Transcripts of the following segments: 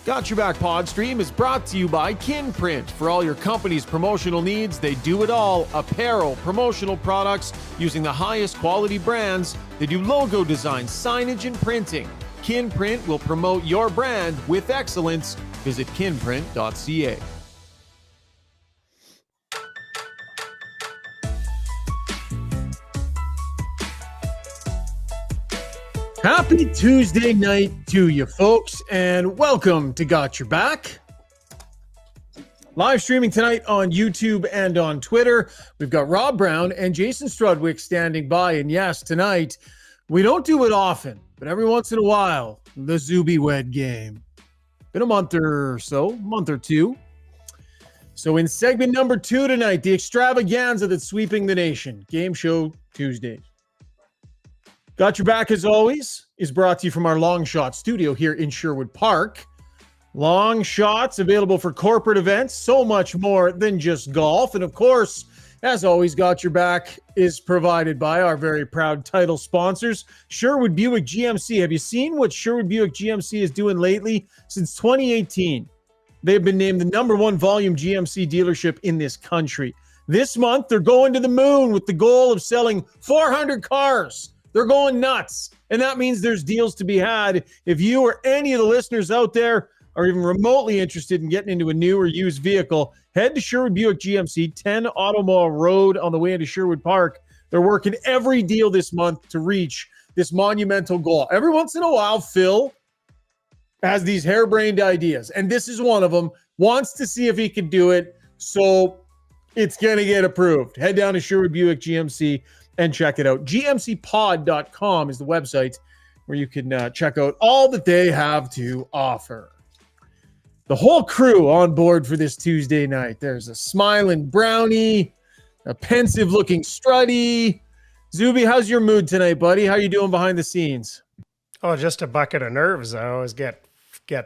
Got Your Back Podstream is brought to you by Kinprint. For all your company's promotional needs, they do it all. Apparel, promotional products using the highest quality brands. They do logo design, signage, and printing. Kinprint will promote your brand with excellence. Visit kinprint.ca. Happy Tuesday night to you folks, and welcome to Got Your Back. Live streaming tonight on YouTube and on Twitter. We've got Rob Brown and Jason Strudwick standing by, and yes, tonight, we don't do it often, but every once in a while, the Zubie Wed game. Been a month or two. So in segment number 2 tonight, the extravaganza that's sweeping the nation, Game Show Tuesday. Got Your Back, as always, is brought to you from our Long Shot studio here in Sherwood Park. Long shots available for corporate events, so much more than just golf. And of course, as always, Got Your Back is provided by our very proud title sponsors, Sherwood Buick GMC. Have you seen what Sherwood Buick GMC is doing lately? Since 2018, they've been named the #1 volume GMC dealership in this country. This month, they're going to the moon with the goal of selling 400 cars. They're going nuts. And that means there's deals to be had. If you or any of the listeners out there are even remotely interested in getting into a new or used vehicle, head to Sherwood Buick GMC, 10 Automall Road on the way into Sherwood Park. They're working every deal this month to reach this monumental goal. Every once in a while, Phil has these harebrained ideas, and this is one of them. Wants to see if he can do it, so it's going to get approved. Head down to Sherwood Buick GMC and check it out. GMCpod.com is the website where you can check out all that they have to offer. The whole crew on board for this Tuesday night. There's a smiling Brownie, a pensive-looking Struddy. Zubie, how's your mood tonight, buddy? How you doing behind the scenes? Oh, just a bucket of nerves. I always get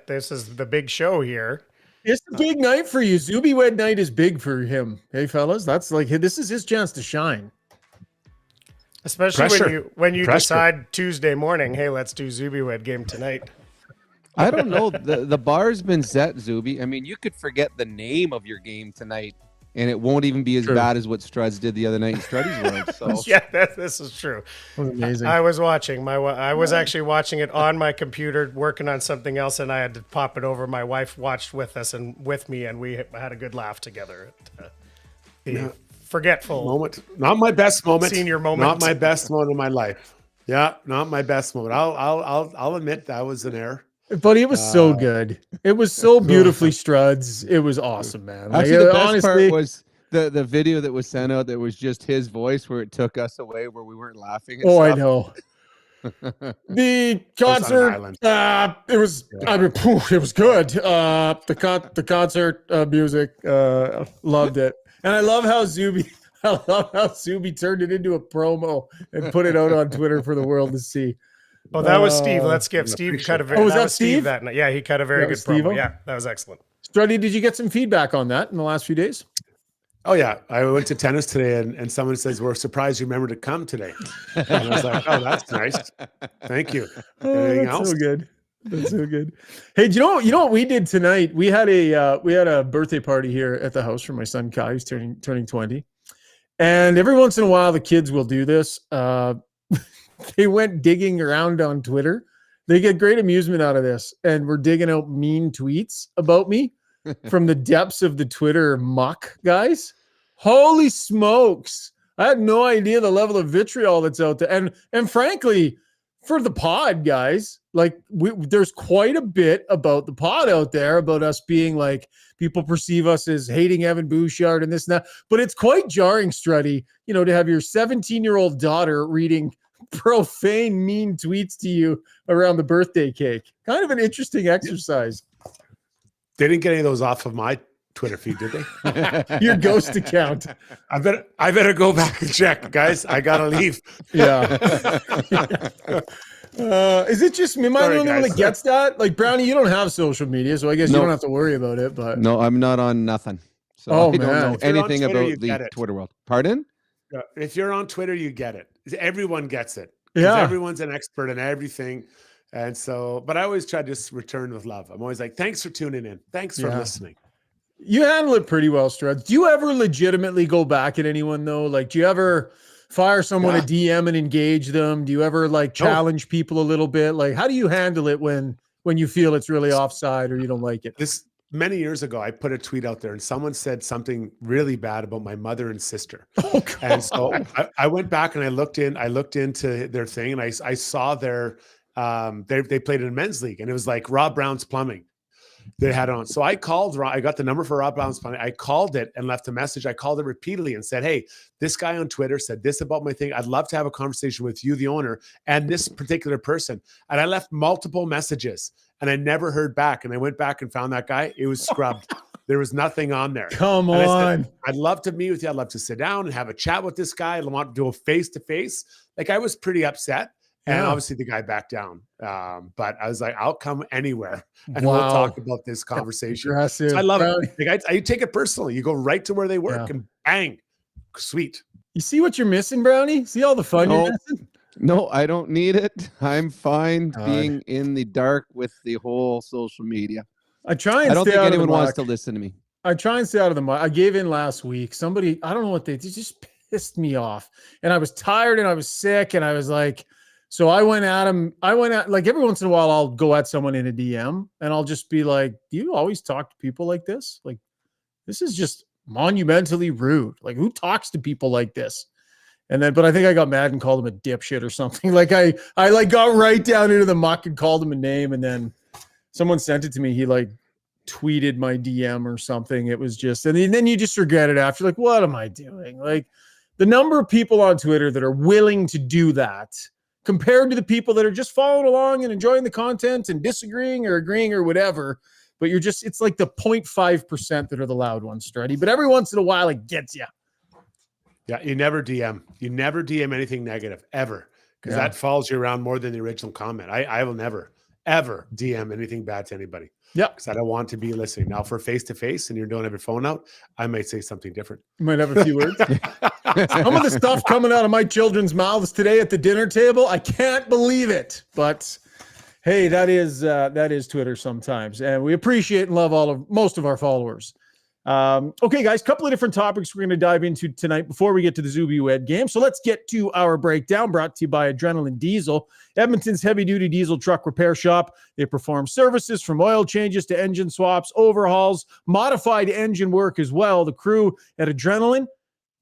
this is the big show here. It's a big night for you. Zubie Wed night is big for him. Hey, fellas, that's like this is his chance to shine. Especially when you decide Tuesday morning, hey, let's do Zubie Wed game tonight. I don't know. The bar's been set, Zubie. I mean, you could forget the name of your game tonight, and it won't even be as bad as what Struds did the other night in Struds World. So yeah, this is true. Amazing. I was watching. I was actually watching it on my computer, working on something else, and I had to pop it over. My wife watched with us and with me, and we had a good laugh together. Forgetful moment, not my best moment. Senior moment, not my best moment of my life. Yeah, not my best moment. I'll admit that was an error. Buddy, it was so good. It was so beautifully Struds. It was awesome, man. Actually, the best part was the video that was sent out that was just his voice where it took us away where we weren't laughing. Oh, stuff. I know. The concert, it was good. The concert music, loved it. And I love how Zubie turned it into a promo and put it out on Twitter for the world to see. Oh, that was Steve. Let's give Steve cut a very. Was that Steve? That night. Yeah, he cut a very good promo. Yeah, that was excellent. Struddy, did you get some feedback on that in the last few days? Oh yeah, I went to tennis today, and someone says we're surprised you remembered to come today. And I was like, oh, that's nice. Thank you. Anything else? So good. That's so good. Hey, do you know what we did tonight? We had a birthday party here at the house for my son Kai, who's turning 20. And every once in a while, the kids will do this. They went digging around on Twitter. They get great amusement out of this, and we're digging out mean tweets about me from the depths of the Twitter muck, guys. Holy smokes! I had no idea the level of vitriol that's out there, and frankly, for the pod, guys, like there's quite a bit about the pod out there about us being like people perceive us as hating Evan Bouchard and this and that. But it's quite jarring, Struddy, to have your 17-year-old daughter reading profane, mean tweets to you around the birthday cake. Kind of an interesting exercise. They didn't get any of those off of my Twitter feed, did they? Your ghost account. I better go back and check, guys. I gotta leave. Yeah. Is it just me? Am I the only one that gets that? Like Brownie, you don't have social media, so I guess you don't have to worry about it. But no, I'm not on nothing. So I don't know anything about the Twitter world. Pardon? Yeah, if you're on Twitter, you get it. Everyone gets it. Yeah. Everyone's an expert in everything. And so, but I always try to just return with love. I'm always like, thanks for tuning in. Thanks for listening. You handle it pretty well, Struds. Do you ever legitimately go back at anyone though? Like, do you ever fire someone a DM and engage them? Do you ever like challenge people a little bit? Like, how do you handle it when you feel it's really offside or you don't like it? This many years ago, I put a tweet out there and someone said something really bad about my mother and sister. Oh, and so I went back and I looked into their thing, and I saw their they played in a men's league, and it was like Rob Brown's Plumbing they had on. So I called, I got the number for Rob Brown's Plumbing. I called it and left a message. I called it repeatedly and said, hey, this guy on Twitter said this about my thing. I'd love to have a conversation with you, the owner, and this particular person. And I left multiple messages and I never heard back. And I went back and found that guy. It was scrubbed. There was nothing on there. Come on. I said, I'd love to meet with you. I'd love to sit down and have a chat with this guy. I want to do a face-to-face. Like, I was pretty upset. And obviously the guy backed down. But I was like, I'll come anywhere and we'll talk about this conversation. So I love it. Like, I take it personally. You go right to where they work and bang, sweet. You see what you're missing, Brownie? See all the fun you're missing? No, I don't need it. I'm fine being in the dark with the whole social media. I don't think anyone wants to listen to me. I try and stay out of the mud. I gave in last week. Somebody, I don't know what they just pissed me off. And I was tired and I was sick. And I was like, so I went at him. Like, every once in a while, I'll go at someone in a DM and I'll just be like, do you always talk to people like this? Like, this is just monumentally rude. Like, who talks to people like this? And then, but I think I got mad and called him a dipshit or something. Like, I like got right down into the muck and called him a name. And then someone sent it to me. He like tweeted my DM or something. It was just, and then you just regret it after. Like, what am I doing? Like, the number of people on Twitter that are willing to do that compared to the people that are just following along and enjoying the content and disagreeing or agreeing or whatever. But you're just, it's like the 0.5% that are the loud ones, Struddy. But every once in a while, it gets you. Yeah, you never DM. You never DM anything negative, ever. Because that follows you around more than the original comment. I will never, ever DM anything bad to anybody. Yeah. Because I don't want to be listening. Now, for face-to-face and you don't have your phone out, I might say something different. You might have a few words. Some of the stuff coming out of my children's mouths today at the dinner table, I can't believe it. But hey, that is Twitter sometimes. And we appreciate and love most of our followers. Okay, guys, couple of different topics we're going to dive into tonight before we get to the Zubie Wed game. So let's get to our breakdown, brought to you by Adrenaline Diesel, Edmonton's heavy-duty diesel truck repair shop. They perform services from oil changes to engine swaps, overhauls, modified engine work as well. The crew at Adrenaline,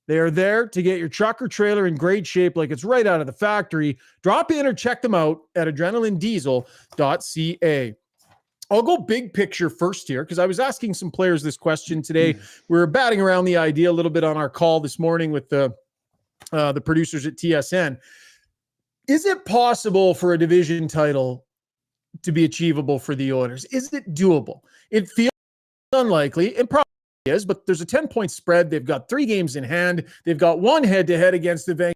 they are there to get your truck or trailer in great shape like it's right out of the factory. Drop in or check them out at adrenalinediesel.ca. I'll go big picture first here because I was asking some players this question today. We were batting around the idea a little bit on our call this morning with the producers at TSN. Is it possible for a division title to be achievable for the Oilers? Is it doable? It feels unlikely. It probably is, but there's a 10-point spread. They've got 3 games in hand. They've got one head-to-head against the Vancouver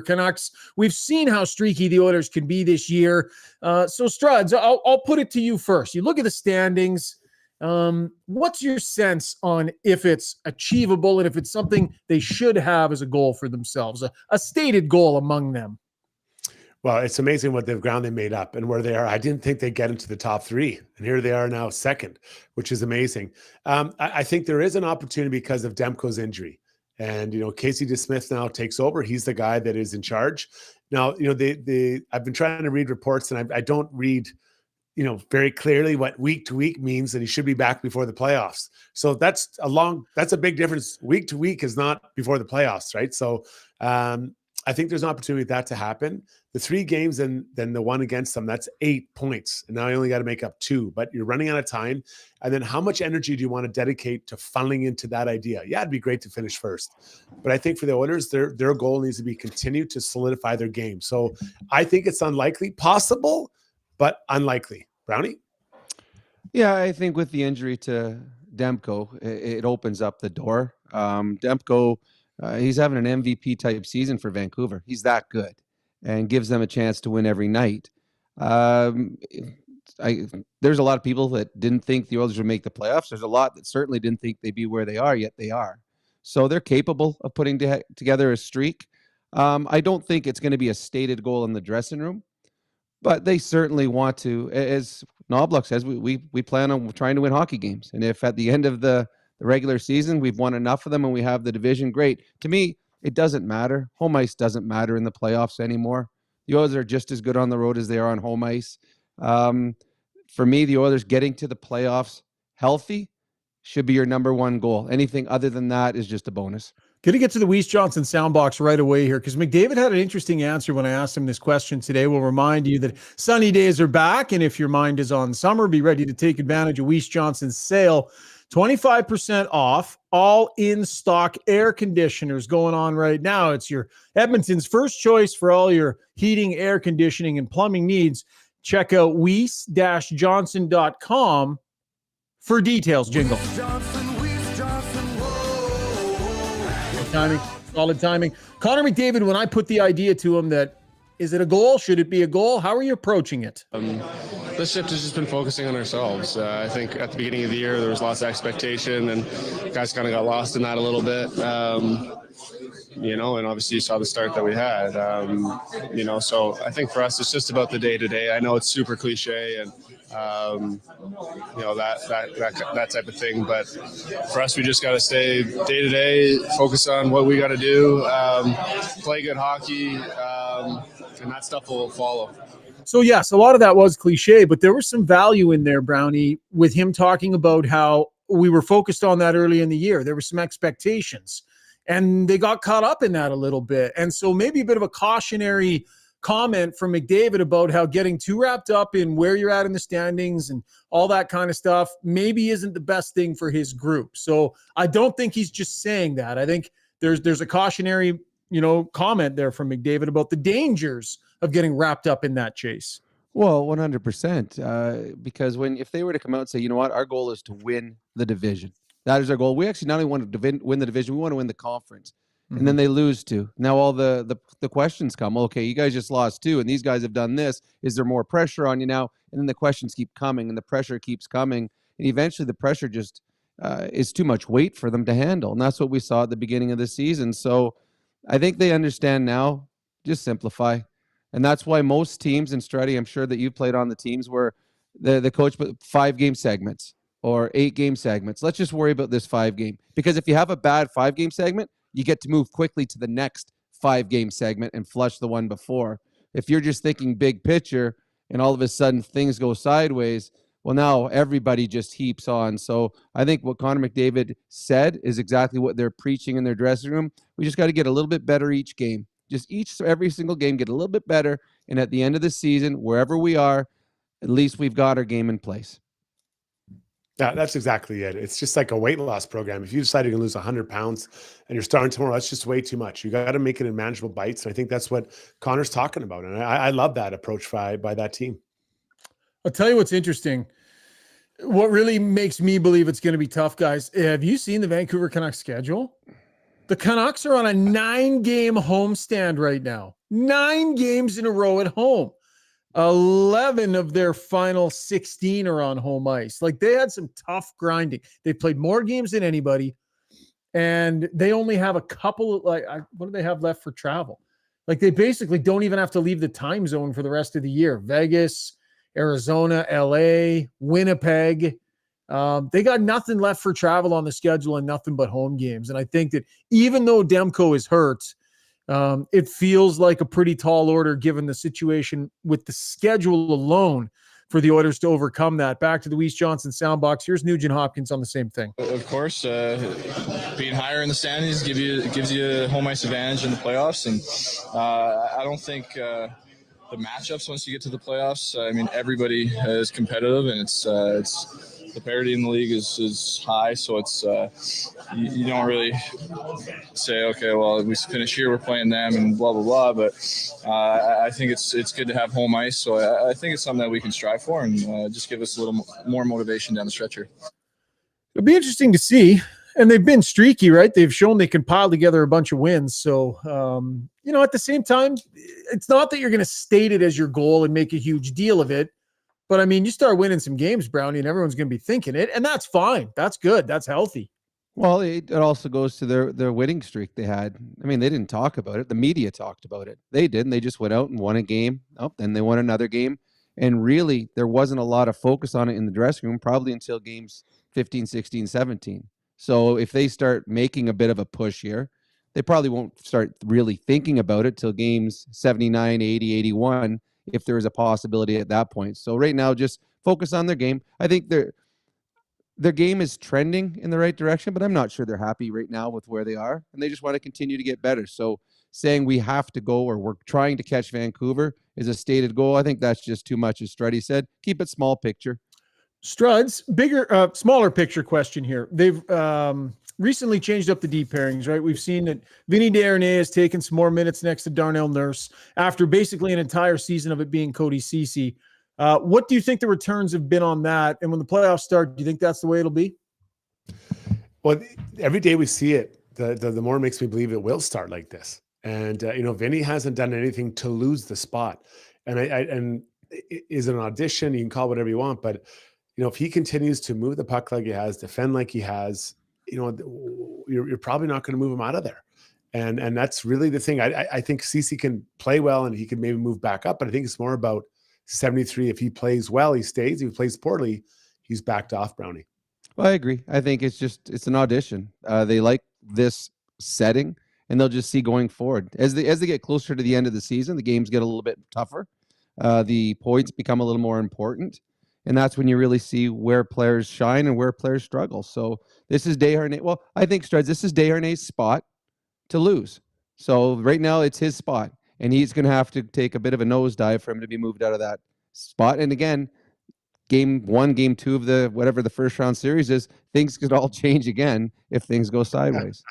Canucks. We've seen how streaky the Oilers can be this year. So Struds, I'll put it to you first. You look at the standings. What's your sense on if it's achievable and if it's something they should have as a goal for themselves, a stated goal among them? Well, it's amazing what the ground they made up and where they are. I didn't think they'd get into the top 3, and here they are now second, which is amazing. I think there is an opportunity because of Demko's injury. And, Casey DeSmith now takes over. He's the guy that is in charge. Now, I've been trying to read reports and I don't read, very clearly what week to week means, and he should be back before the playoffs. So that's a big difference. Week to week is not before the playoffs, right? So I think there's an opportunity for that to happen. The 3 games and then the one against them, that's 8 points. And now you only got to make up 2, but you're running out of time. And then how much energy do you want to dedicate to funneling into that idea? Yeah, it'd be great to finish first. But I think for the Oilers, their goal needs to be continue to solidify their game. So I think it's unlikely, possible, but unlikely. Brownie? Yeah, I think with the injury to Demko, it opens up the door. Demko, he's having an MVP type season for Vancouver. He's that good and gives them a chance to win every night. There's a lot of people that didn't think the Oilers would make the playoffs. There's a lot that certainly didn't think they'd be where they are, yet they are. So they're capable of putting together a streak. I don't think it's going to be a stated goal in the dressing room, But they certainly want to, as Knobloch says, we plan on trying to win hockey games. And if at the end of the regular season we've won enough of them and we have the division, great. To me, it doesn't matter. Home ice doesn't matter in the playoffs anymore. The Oilers are just as good on the road as they are on home ice. For me, the Oilers getting to the playoffs healthy should be your number one goal. Anything other than that is just a bonus. Going to get to the Weiss Johnson soundbox right away here because McDavid had an interesting answer when I asked him this question today. We'll remind you that sunny days are back, and if your mind is on summer, be ready to take advantage of Weiss Johnson's sale. 25% off, all in-stock air conditioners going on right now. It's your Edmonton's first choice for all your heating, air conditioning, and plumbing needs. Check out weiss-johnson.com for details. Jingle. Timing, solid timing. Connor McDavid, when I put the idea to him that, is it a goal? Should it be a goal? How are you approaching it? This shift has just been focusing on ourselves. I think at the beginning of the year, there was lots of expectation and guys kind of got lost in that a little bit. And obviously you saw the start that we had, so I think for us, it's just about the day to day. I know it's super cliche and, that type of thing. But for us, we just got to stay day to day, focus on what we got to do, play good hockey, and that stuff will follow. So, yes, a lot of that was cliche, but there was some value in there, Brownie, with him talking about how we were focused on that early in the year. There were some expectations, and they got caught up in that a little bit. And so maybe a bit of a cautionary comment from McDavid about how getting too wrapped up in where you're at in the standings and all that kind of stuff maybe isn't the best thing for his group. So I don't think he's just saying that. I think there's a cautionary, comment there from McDavid about the dangers of getting wrapped up in that chase. Well, 100%. Because if they were to come out and say, you know what, our goal is to win the division. That is our goal. We actually not only want to win the division, we want to win the conference. And then they lose two. Now all the questions come. Okay, you guys just lost two, and these guys have done this. Is there more pressure on you now? And then the questions keep coming, and the pressure keeps coming, and eventually the pressure just is too much weight for them to handle. And that's what we saw at the beginning of the season. So I think they understand now. Just simplify, and that's why most teams, and Struddy, I'm sure that you played on the teams where the coach put 5-game segments or 8-game segments. Let's just worry about this 5-game, because if you have a bad 5-game segment, you get to move quickly to the next 5-game segment and flush the one before. If you're just thinking big picture and all of a sudden things go sideways, well, now everybody just heaps on. So I think what Connor McDavid said is exactly what they're preaching in their dressing room. We just got to get a little bit better each game. Every single game, get a little bit better. And at the end of the season, wherever we are, at least we've got our game in place. Yeah, that's exactly it. It's just like a weight loss program. If you decide you're going to lose 100 pounds and you're starting tomorrow, that's just way too much. You got to make it in manageable bites. And I think that's what Connor's talking about. And I love that approach by that team. I'll tell you what's interesting. What really makes me believe it's going to be tough, guys. Have you seen the Vancouver Canucks schedule? The Canucks are on a 9-game homestand right now. 9 games in a row at home. 11 of their final 16 are on home ice. Like, they had some tough grinding. They played more games than anybody, and they only have a couple of, what do they have left for travel? Like, they basically don't even have to leave the time zone for the rest of the year. Vegas, Arizona, LA, Winnipeg. They got nothing left for travel on the schedule and nothing but home games. And I think that even though Demko is hurt, it feels like a pretty tall order given the situation with the schedule alone for the Oilers to overcome that. Back to the Weiss Johnson soundbox. Here's Nugent Hopkins on the same thing. Of course, being higher in the standings gives you a home ice advantage in the playoffs, and I don't think the matchups once you get to the playoffs. I mean, everybody is competitive, and it's the parity in the league is high, so it's you don't really say, okay, well, we finish here, we're playing them, and blah blah blah. But I think it's good to have home ice, so I think it's something that we can strive for, and just give us a little more motivation down the stretch here. It'll be interesting to see, and they've been streaky, right? They've shown they can pile together a bunch of wins. So at the same time, it's not that you're going to state it as your goal and make a huge deal of it. But, I mean, you start winning some games, Brownie, and everyone's going to be thinking it, and that's fine. That's good. That's healthy. Well, it also goes to their winning streak they had. I mean, they didn't talk about it. The media talked about it. They didn't. They just went out and won a game. Oh, then they won another game. And really, there wasn't a lot of focus on it in the dressing room, probably until games 15, 16, 17. So if they start making a bit of a push here, they probably won't start really thinking about it till games 79, 80, 81, if there is a possibility at that point. So right now, just focus on their game. I think their game is trending in the right direction, but I'm not sure they're happy right now with where they are, and they just want to continue to get better. So saying we have to go or we're trying to catch Vancouver is a stated goal. I think that's just too much, as Struddy said. Keep it small picture. Struds, smaller picture question here. They've recently changed up the D pairings, right? We've seen that Vinny Desharnais has taken some more minutes next to Darnell Nurse after basically an entire season of it being Cody Ceci. What do you think the returns have been on that? And when the playoffs start, do you think that's the way it'll be? Well, every day we see it, the more it makes me believe it will start like this. And Vinny hasn't done anything to lose the spot. And and is it an audition? You can call it whatever you want, but if he continues to move the puck like he has, defend like he has, you're probably not going to move him out of there. And that's really the thing. I think Ceci can play well and he can maybe move back up, but I think it's more about 73. If he plays well, he stays. If he plays poorly, he's backed off, Brownie. Well, I agree. I think it's an audition. They like this setting, and they'll just see going forward. As they get closer to the end of the season, the games get a little bit tougher. The points become a little more important, and that's when you really see where players shine and where players struggle. So this is Desharnais. Well, I think, Struds, this is Desharnais' spot to lose. So right now it's his spot, and he's going to have to take a bit of a nosedive for him to be moved out of that spot. And again, game 1, game 2 of the first round series is, things could all change again if things go sideways.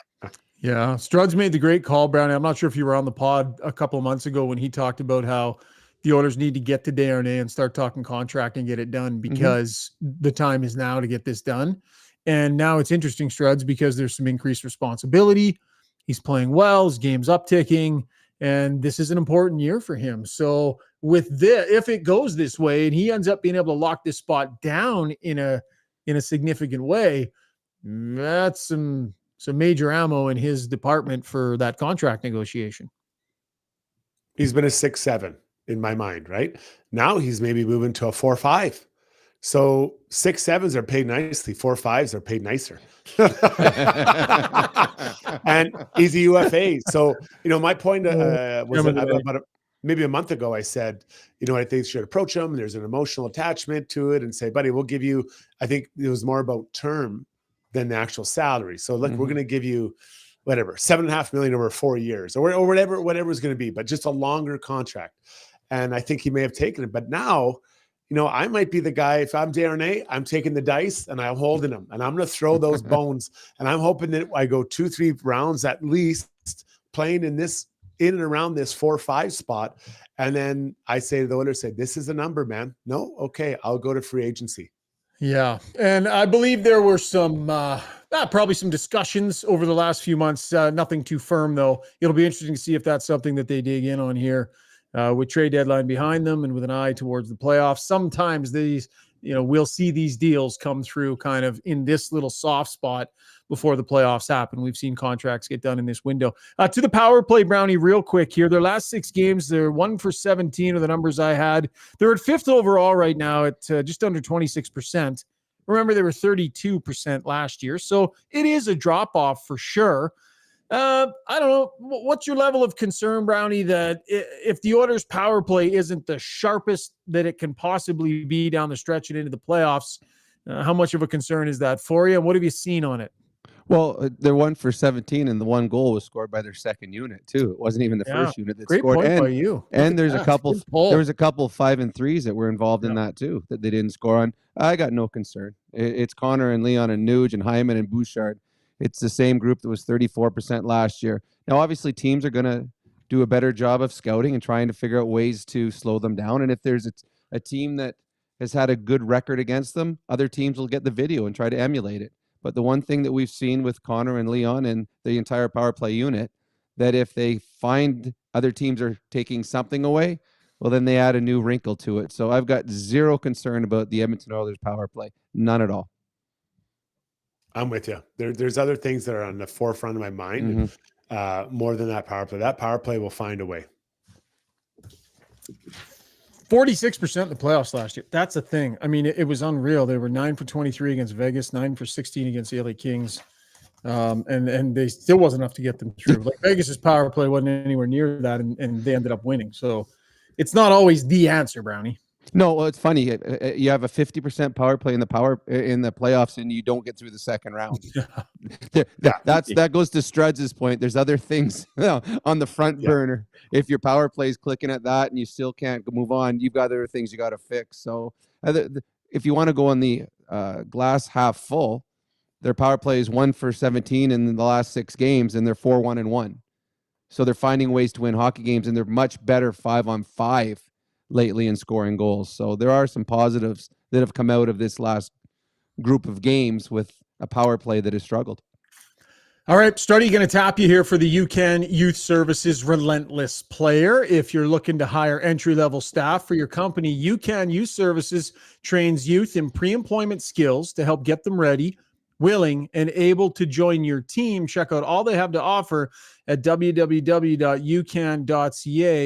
Yeah, Struds made the great call, Brownie. I'm not sure if you were on the pod a couple of months ago when he talked about how the owners need to get to Desharnais and start talking contract and get it done, because the time is now to get this done. And now it's interesting, Struds, because there's some increased responsibility. He's playing well, his game's upticking, and this is an important year for him. So with this, if it goes this way and he ends up being able to lock this spot down in a significant way, that's some major ammo in his department for that contract negotiation. He's been a 6-7 in my mind, right? Now he's maybe moving to a 4-5. So 6-7s are paid nicely. 4-5s are paid nicer. And he's a UFA. So, my point was about maybe a month ago, I said, I think they should approach him. There's an emotional attachment to it and say, buddy, we'll give you, I think it was more about term than the actual salary. So look, we're going to give you whatever, $7.5 million over 4 years or whatever it's going to be, but just a longer contract. And I think he may have taken it, but now, I might be the guy. If I'm Desharnais, I'm taking the dice and I'm holding them, and I'm going to throw those bones. And I'm hoping that I go 2-3 rounds at least playing in and around this 4-5 spot. And then I say to the owner, this is a number, man. No. Okay. I'll go to free agency. Yeah. And I believe there were some, probably some discussions over the last few months, nothing too firm though. It'll be interesting to see if that's something that they dig in on here. With trade deadline behind them and with an eye towards the playoffs. Sometimes these, we'll see these deals come through kind of in this little soft spot before the playoffs happen. We've seen contracts get done in this window. To the power play, Brownie, real quick here. Their last 6 games, they're 1 for 17 are the numbers I had. They're at 5th overall right now at just under 26%. Remember, they were 32% last year. So it is a drop-off for sure. I don't know. What's your level of concern, Brownie, that if the Oilers' power play isn't the sharpest that it can possibly be down the stretch and into the playoffs, how much of a concern is that for you? What have you seen on it? Well, they're 1 for 17, and the one goal was scored by their second unit too. It wasn't even the first unit that scored. Great point by you. And there's a couple. There was a couple 5 and 3s that were involved in that too that they didn't score on. I got no concern. It's Connor and Leon and Nuge and Hyman and Bouchard. It's the same group that was 34% last year. Now, obviously, teams are going to do a better job of scouting and trying to figure out ways to slow them down. And if there's a team that has had a good record against them, other teams will get the video and try to emulate it. But the one thing that we've seen with Connor and Leon and the entire power play unit, that if they find other teams are taking something away, well, then they add a new wrinkle to it. So I've got zero concern about the Edmonton Oilers power play. None at all. I'm with you. There's other things that are on the forefront of my mind, more than that power play. That power play will find a way. 46% in the playoffs last year. That's a thing. I mean, it was unreal. They were 9 for 23 against Vegas, 9 for 16 against the LA Kings. And they still wasn't enough to get them through. Like Vegas's power play wasn't anywhere near that, and they ended up winning. So it's not always the answer, Brownie. No, well, it's funny. You have a 50% power play in the playoffs, and you don't get through the second round. That goes to Struds' point. There's other things on the front burner. If your power play is clicking at that, and you still can't move on, you've got other things you got to fix. So if you want to go on the glass half full, their power play is 1 for 17 in the last 6 games, and they're 4-1-1. So they're finding ways to win hockey games, and they're much better 5-on-5 lately in scoring goals. So there are some positives that have come out of this last group of games with a power play that has struggled. All right, Struddy, going to tap you here for the UCAN Youth Services Relentless player. If you're looking to hire entry-level staff for your company, UCAN Youth Services trains youth in pre-employment skills to help get them ready, willing, and able to join your team. Check out all they have to offer at www.ucan.ca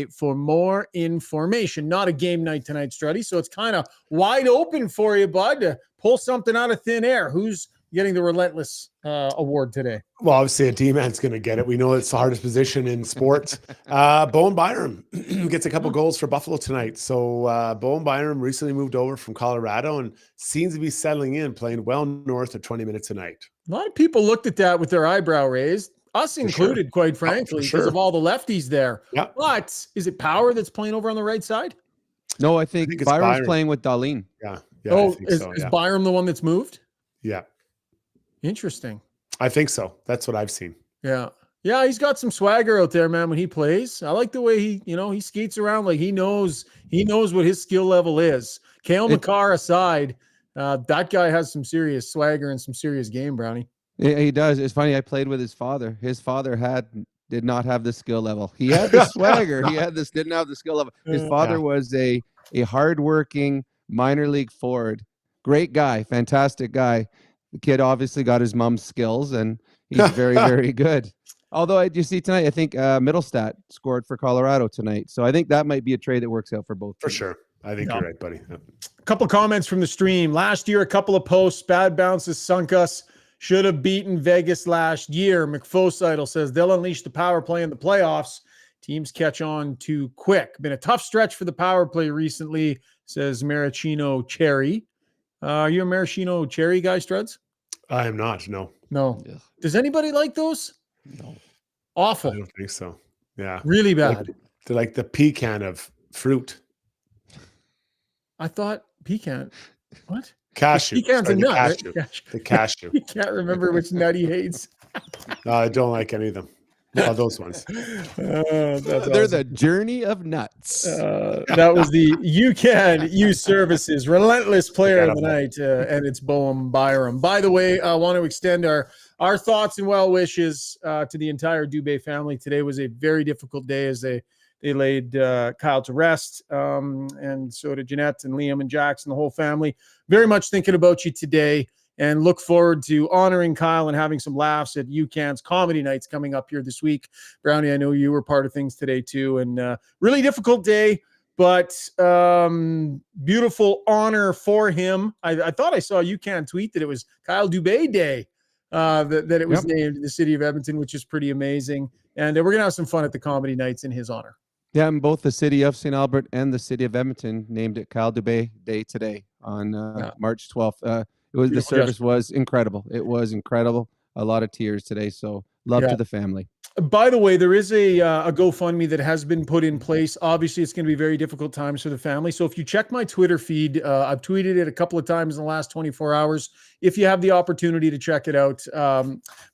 for more information. Not a game night tonight, Struddy, so it's kind of wide open for you, bud, to pull something out of thin air. Who's getting the Relentless award today? Well, obviously a D-man's going to get it. We know it's the hardest position in sports. Bowen Byram gets a couple goals for Buffalo tonight. So Bowen Byram recently moved over from Colorado and seems to be settling in, playing well north of 20 minutes a night. A lot of people looked at that with their eyebrow raised, us included, quite frankly, because of all the lefties there. Yeah. But is it Power that's playing over on the right side? No, I think Byram's playing with Darlene. Yeah. Is Byram the one that's moved? Yeah. Interesting. I think so. That's what I've seen. Yeah. Yeah, he's got some swagger out there, man, when he plays. I like the way he skates around like he knows what his skill level is. Cale Makar aside, that guy has some serious swagger and some serious game, Brownie. Yeah, he does. It's funny. I played with his father. His father did not have the skill level. He had the swagger. Didn't have the skill level. His father was a hardworking minor league forward. Great guy, fantastic guy. The kid obviously got his mom's skills, and he's very, very good. Although you see tonight, I think Middlestat scored for Colorado tonight. So I think that might be a trade that works out for both. For sure. I think you're right, buddy. Yeah. A couple comments from the stream. Last year, a couple of posts. Bad bounces sunk us. Should have beaten Vegas last year. McFosidal says they'll unleash the power play in the playoffs. Teams catch on too quick. Been a tough stretch for the power play recently, says Maraschino Cherry. Are you a Maraschino Cherry guy, Struds? I am not. No. Yeah. Does anybody like those? No. Awful. I don't think so. Yeah. Really bad. They're like the pecan of fruit. I thought pecan. What? Cashew. Pecan's a nut. Cashew. Right? The cashew. You can't remember which nut he hates. No, I don't like any of them. Oh, those ones. They're awesome. the journey of nuts. That was the UCAN Youth Services Relentless player of the night, and it's Bowen Byram. By the way, I want to extend our thoughts and well wishes to the entire Dubay family. Today was a very difficult day as they laid Kyle to rest, and so did Jeanette and Liam and Jackson, the whole family. Very much thinking about you today, and look forward to honoring Kyle and having some laughs at UCAN's comedy nights coming up here this week. Brownie, I know you were part of things today too, and really difficult day, but beautiful honor for him. I thought I saw UCAN tweet that it was Kyle Dubay Day, that it was named in the city of Edmonton, which is pretty amazing. And we're going to have some fun at the comedy nights in his honor. Yeah, and both the city of St. Albert and the city of Edmonton named it Kyle Dubay Day today on March 12th. The service was incredible. It was incredible. A lot of tears today. So love to the family. By the way, there is a GoFundMe that has been put in place. Obviously, it's going to be very difficult times for the family. So if you check my Twitter feed, I've tweeted it a couple of times in the last 24 hours. If you have the opportunity to check it out,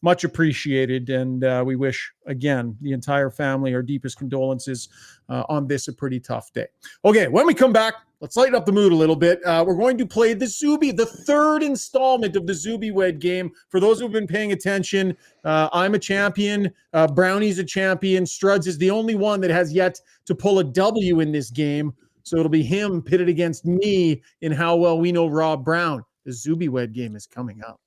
much appreciated. And we wish, again, the entire family our deepest condolences on this a pretty tough day. Okay, when we come back, let's lighten up the mood a little bit. We're going to play the third installment of the Zubie Wed game. For those who've been paying attention, I'm a champion. Brownie's a champion. Struds is the only one that has yet to pull a W in this game. So it'll be him pitted against me in how well we know Rob Brown. The Zubie Wed game is coming up.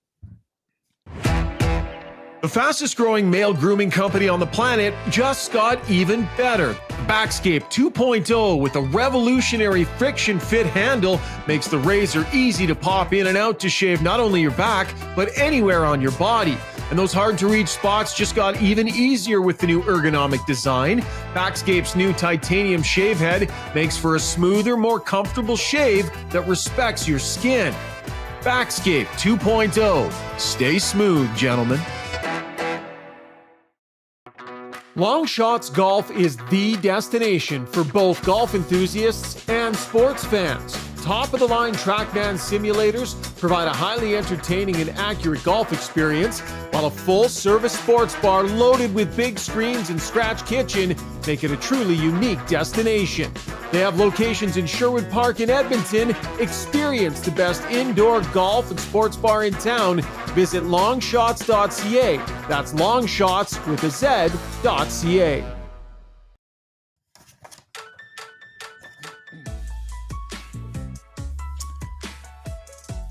The fastest growing male grooming company on the planet just got even better. Backscape 2.0 with a revolutionary friction fit handle makes the razor easy to pop in and out to shave not only your back, but anywhere on your body. And those hard to reach spots just got even easier with the new ergonomic design. Backscape's new titanium shave head makes for a smoother, more comfortable shave that respects your skin. Backscape 2.0. Stay smooth, gentlemen. Long Shots Golf is the destination for both golf enthusiasts and sports fans. Top-of-the-line TrackMan simulators provide a highly entertaining and accurate golf experience, while a full-service sports bar loaded with big screens and scratch kitchen make it a truly unique destination. They have locations in Sherwood Park in Edmonton. Experience the best indoor golf and sports bar in town. Visit longshots.ca. That's longshots with a Z.ca.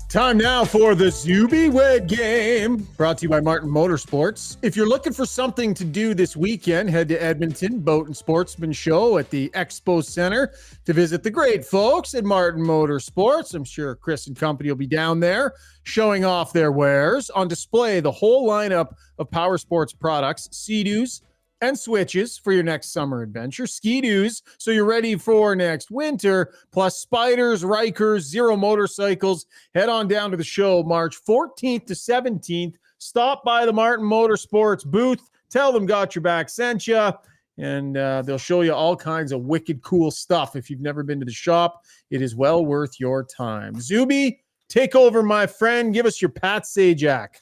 Time now for the Zubie Wed game, brought to you by Martin Motorsports. If you're looking for something to do this weekend, head to Edmonton Boat and Sportsman Show at the Expo Center to visit the great folks at Martin Motorsports. I'm sure Chris and company will be down there showing off their wares. On display, the whole lineup of power sports products, Sea-Doos, and switches for your next summer adventure. Ski-Doos, so you're ready for next winter, plus spiders, Rikers, Zero motorcycles. Head on down to the show March 14th to 17th. Stop by the Martin Motorsports booth. Tell them Got Your Back sent you, and they'll show you all kinds of wicked cool stuff. If you've never been to the shop, it is well worth your time. Zubie, take over, my friend. Give us your Pat Sajak.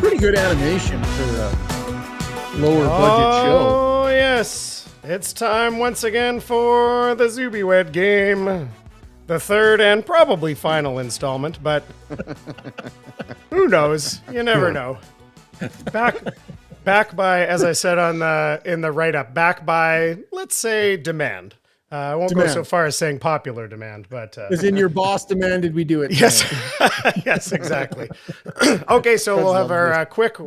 Pretty good animation for a lower budget show. Oh, yes. It's time once again for the Zubie Wed game. The third and probably final installment, but who knows? You never know. Back by, as I said in the write-up, back by, let's say, demand. I won't go so far as saying popular demand, but as in your boss demanded we do it. Yes, yes, exactly. Okay, so we'll have our quick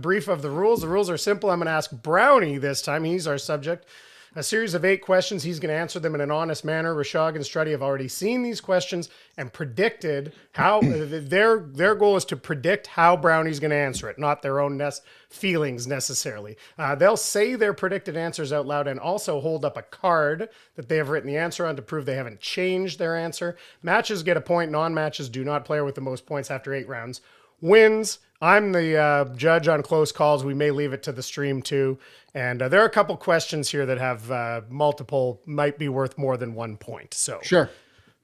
brief of the rules. The rules are simple. I'm going to ask Brownie this time. He's our subject. A series of 8 questions. He's going to answer them in an honest manner. Rishaug and Struddy have already seen these questions and predicted how their goal is to predict how Brownie's going to answer it, not their own feelings necessarily. They'll say their predicted answers out loud and also hold up a card that they have written the answer on to prove they haven't changed their answer. Matches get a point. Non-matches do not. Player with the most points after 8 rounds wins. I'm the judge on close calls. We may leave it to the stream too. And there are a couple questions here that have might be worth more than 1 point. So sure,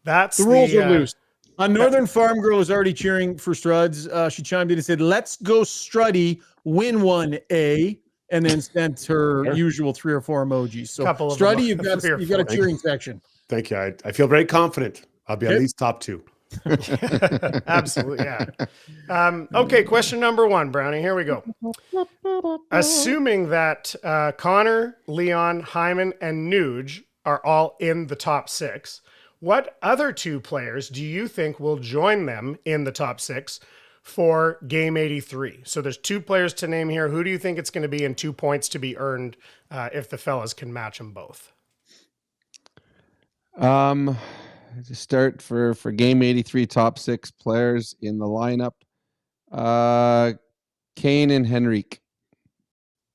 that's the rules are loose. Northern Farm Girl is already cheering for Struds. She chimed in and said, "Let's go, Struddy, win one A," and then sent her usual 3 or 4 emojis. So Struddy, you've got a cheering section. Thank you. I feel very confident. I'll be at least top 2. Absolutely, yeah. Okay, question number 1, Brownie. Here we go. Assuming that Connor, Leon, Hyman, and Nuge are all in the top 6, what other 2 players do you think will join them in the top 6 for game 83? So there's 2 players to name here. Who do you think it's going to be, and 2 points to be earned if the fellas can match them both? To start for game 83, top 6 players in the lineup, Kane and Henrique.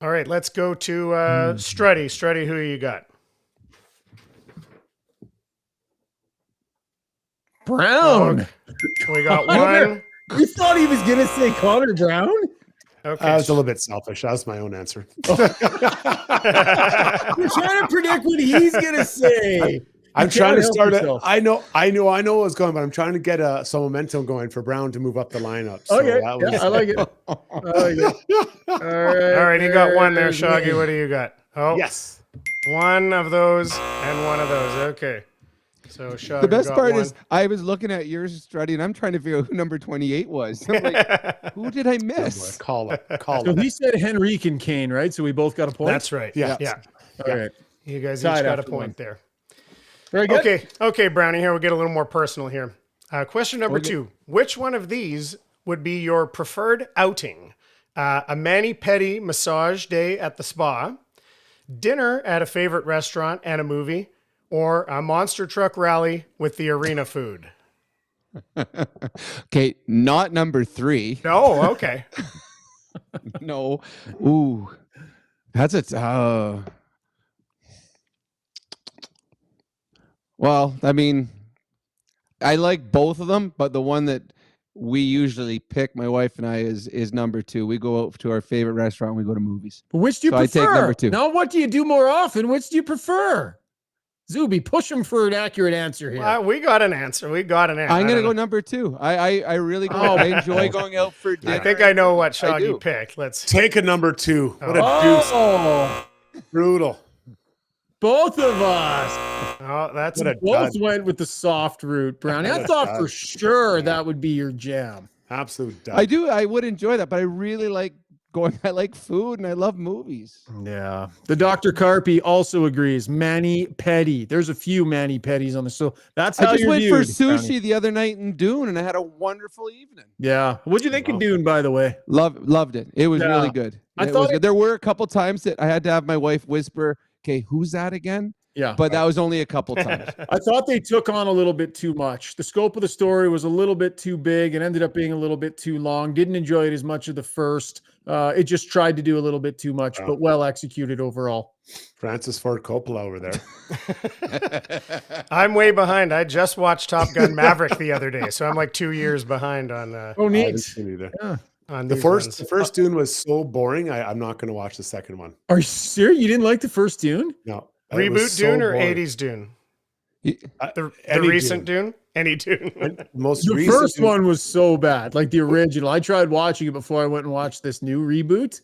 All right, let's go to Struddy. Struddy, who you got? Brown. We got one. You thought he was going to say Connor Brown? Okay. I was a little bit selfish. That was my own answer. You're trying to predict what he's going to say. I'm trying to start it. I know what's going, but I'm trying to get some momentum going for Brown to move up the lineup. So okay, that was... I like it. All right, you got one there, Shaggy. What do you got? Oh, yes, one of those and one of those. Okay. So Shaggy, the best part is I was looking at yours, Struddy, and I'm trying to figure out who number 28 was. I'm like, who did I miss? Call it. So he said Henrique and Kane, right? So we both got a point. That's right. Yeah. Yeah. All right. You guys Tied each got a after point one. there. Very good. Okay, Brownie. Here we'll get a little more personal here. Question number 2: which one of these would be your preferred outing? A mani-pedi massage day at the spa, dinner at a favorite restaurant and a movie, or a monster truck rally with the arena food? Okay, not number 3. No, okay. No. Ooh. That's a well, I mean, I like both of them, but the one that we usually pick, my wife and I, is number 2. We go out to our favorite restaurant and we go to movies. But which do you So prefer? I take number 2. Now, what do you do more often? Which do you prefer? Zubie, push him for an accurate answer here. We got an answer. I'm going to go number 2. I really go. I enjoy going out for dinner. I think I know what Shaggy picked. Let's Take a number 2. What a deuce. Brutal. Both of us. Oh, that's What a Both dud. went with the soft route, Brownie. I thought for sure that would be your jam. Absolute dud. I do. I would enjoy that, but I really like going. I like food and I love movies. Yeah. The Dr. Carpy also agrees. Mani-pedi. There's a few mani-pedis on the show. That's how I just you're went for viewed, sushi Brownie. the other night in Dune, and I had a wonderful evening. Yeah. What'd you think of Dune, by the way? Loved it. It was Yeah. really good. I It thought was good. There were a couple times that I had to have my wife whisper, "Okay, who's that again?" Yeah. But that was only a couple times. I thought they took on a little bit too much. The scope of the story was a little bit too big and ended up being a little bit too long. Didn't enjoy it as much as the first. It just tried to do a little bit too much, but well executed overall. Francis Ford Coppola over there. I'm way behind. I just watched Top Gun Maverick the other day, so I'm like 2 years behind on Oh, I neat. haven't seen either. Yeah. on The these first ones. Dune was so boring. I'm not going to watch the second one. Are you serious? You didn't like the first Dune? No. It was Reboot so Dune or boring. 80s Dune? The Any recent Dune? Any Dune? Most The recent first Dune- one was so bad, like the original. I tried watching it before I went and watched this new reboot,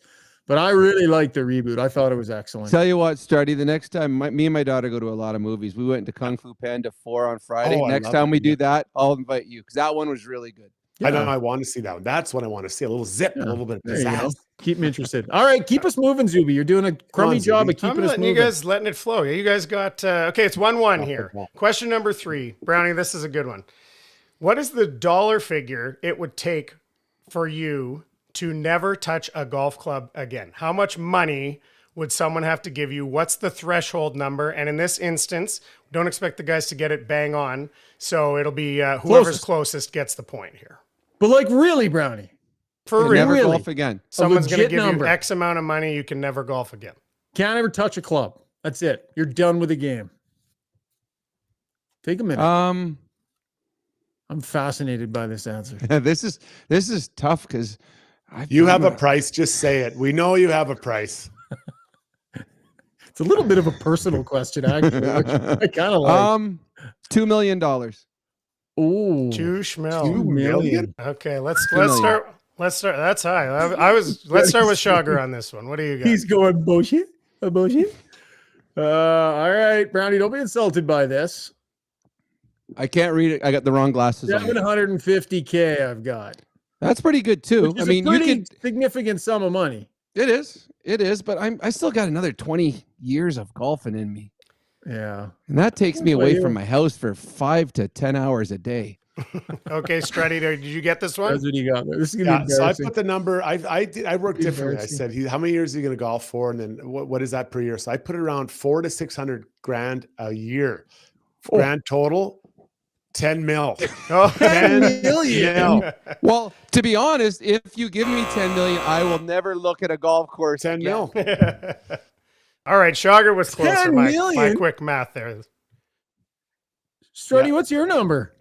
but I really liked the reboot. I thought it was excellent. Tell you what, Struddy, the next time me and my daughter go to a lot of movies. We went to Kung Fu Panda 4 on Friday. Oh, I Next love time it, we do yeah. that, I'll invite you because that one was really good. I know Yeah. I want to see that one. That's what I want to see. A little zip, a little bit of There you go. pizzazz. Keep me interested. All right, keep us moving, Zuby. You're doing a crummy on, job Zuby. of keeping I'm us letting moving. you guys letting it flow. You guys got okay. It's 1-1 here. yeah. Question number 3, Brownie. This is a good one. What is the dollar figure it would take for you to never touch a golf club again? How much money would someone have to give you? What's the threshold number? And in this instance, don't expect the guys to get it bang on. So it'll be whoever's closest gets the point here. But like really, Brownie, For And real. never really? golf again. Someone's going to legit give number. you X amount of money. You can never golf again. can't ever touch a club. That's it. You're done with the game. Take a minute. Um, I'm fascinated by this answer. this is tough because You have a price. Just say it. We know you have a price. It's a little bit of a personal question, actually. Which I kind of like. $2 million. Ooh, 2 schmel. 2 million. Okay, let's million. start. Let's start. That's high. Let's start with Shaugger on this one. What do you got? He's going bullshit. Bullshit. All right, Brownie, don't be insulted by this. I can't read it. I got the wrong glasses on. 750K I've got. That's pretty good too. Which I is mean, a you pretty could. significant sum of money. It is, but I still got another 20 years of golfing in me, Yeah. and that takes me Well, away you- from my house for 5 to 10 hours a day. Okay, Struddy, did you get this one? That's what you got there. This is gonna Yeah, be so I embarrassing. put the number. I worked differently. I Embarrassing. said, how many years are you going to golf for, and then what is that per year? So I put it around 400 to 600 grand a year, grand total, 10 mil. Oh, 10 mil. Well, to be honest, if you give me 10 million, I will never look at a golf course. 10 again. mil. all right, Shaugger was closer. 10 My million? quick math there. Struddy, Yeah. what's your number?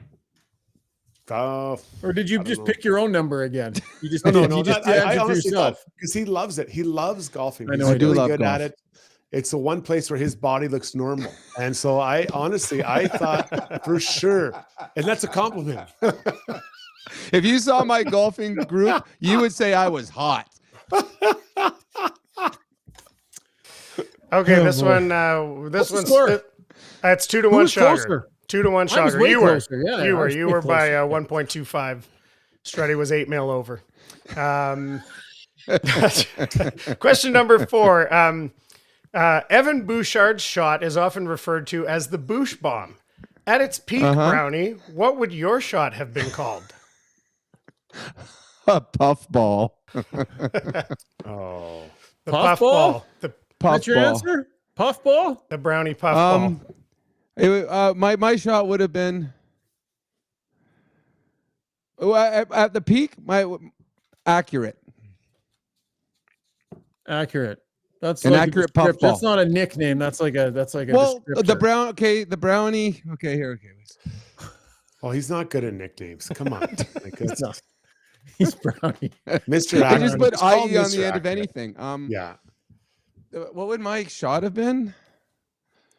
Oh, Or did you I don't just know. pick your own number again? You just, no, you just I answered for honestly yourself. because he loves it. He loves golfing. I know He's I do really love good at golf. it. It's the one place where his body looks normal. And so I thought for sure, and that's a compliment. If you saw my golfing group, you would say I was hot. Okay, Oh, this boy. one. What's This the one's. score? It's 2 to Who 1 was Shaugger. closer? 2 to 1 I was Shaugger. way You were. closer. Yeah, I was You way were by closer. 1.25. Struddy was 8 mil over. Question number 4. Evan Bouchard's shot is often referred to as the Bouche Bomb. At its peak, Brownie, what would your shot have been called? A puffball. Oh. The Puffball? The That's your answer? Puffball? The Brownie puffball. My shot would have been at the peak. Accurate. That's an like accurate puffball. That's not a nickname. That's like a well, descriptor. the brownie. Okay, here. Oh, he's not good at nicknames. Come on. He's Brownie. Mr. I just put Accurate. IE on Mr. the end of Accurate. anything. Yeah. What would my shot have been?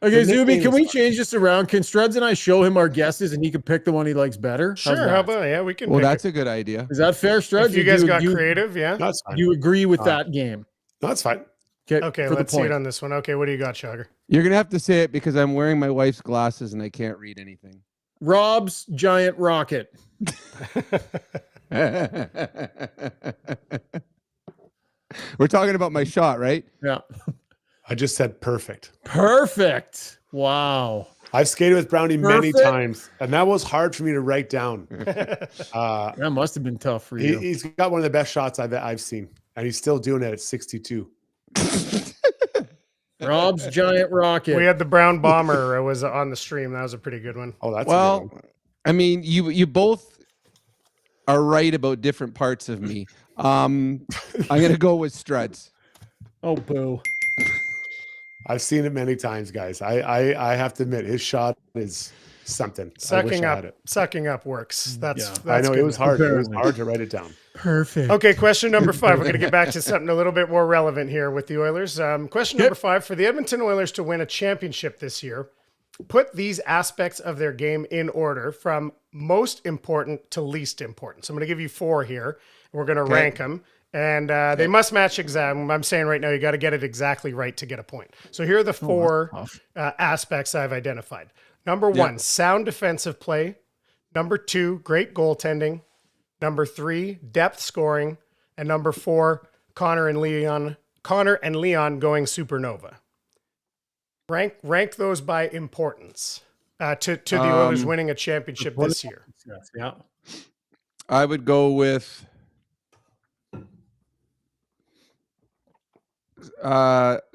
Okay, The Zubie, nickname can is we fine. change this around? Can Struds and I show him our guesses and he can pick the one he likes better? How's Sure, that? how about, yeah, we can Well, pick that's it. a good idea. Is that fair, Struds? If you guys got creative, yeah? That's fine. You agree with that game? No, that's fine. Okay, for the let's see it point. on this one. Okay, what do you got, Shaugger? You're gonna have to say it because I'm wearing my wife's glasses and I can't read anything. Rob's giant rocket. We're talking about my shot, right? Yeah. I just said perfect. Perfect. Wow. I've skated with Brownie many Perfect. times, and that was hard for me to write down. That must have been tough for you. He's got one of the best shots I've seen, and he's still doing it at 62. Rob's giant rocket. We had the Brown Bomber was on the stream. That was a pretty good one. Oh, that's a good Well, one. I mean, you both are right about different parts of me. I'm gonna go with Struds. Oh, boo. I've seen it many times, guys. I have to admit, his shot is something. I wish I had it. Sucking up works. That's I know good. it was hard. It was Apparently. hard to write it down. Perfect. Okay, question number 5. We're going to get back to something a little bit more relevant here with the Oilers. Question number 5. For the Edmonton Oilers to win a championship this year, put these aspects of their game in order from most important to least important. So I'm going to give you 4 here. We're going to rank them. And they must match exactly. I'm saying right now, you got to get it exactly right to get a point. So here are the 4 aspects I've identified. Number 1, sound defensive play. Number 2, great goaltending. Number 3, depth scoring. And number 4, Connor and Leon going supernova. Rank those by importance to the Oilers winning a championship this year. Yeah. I would go with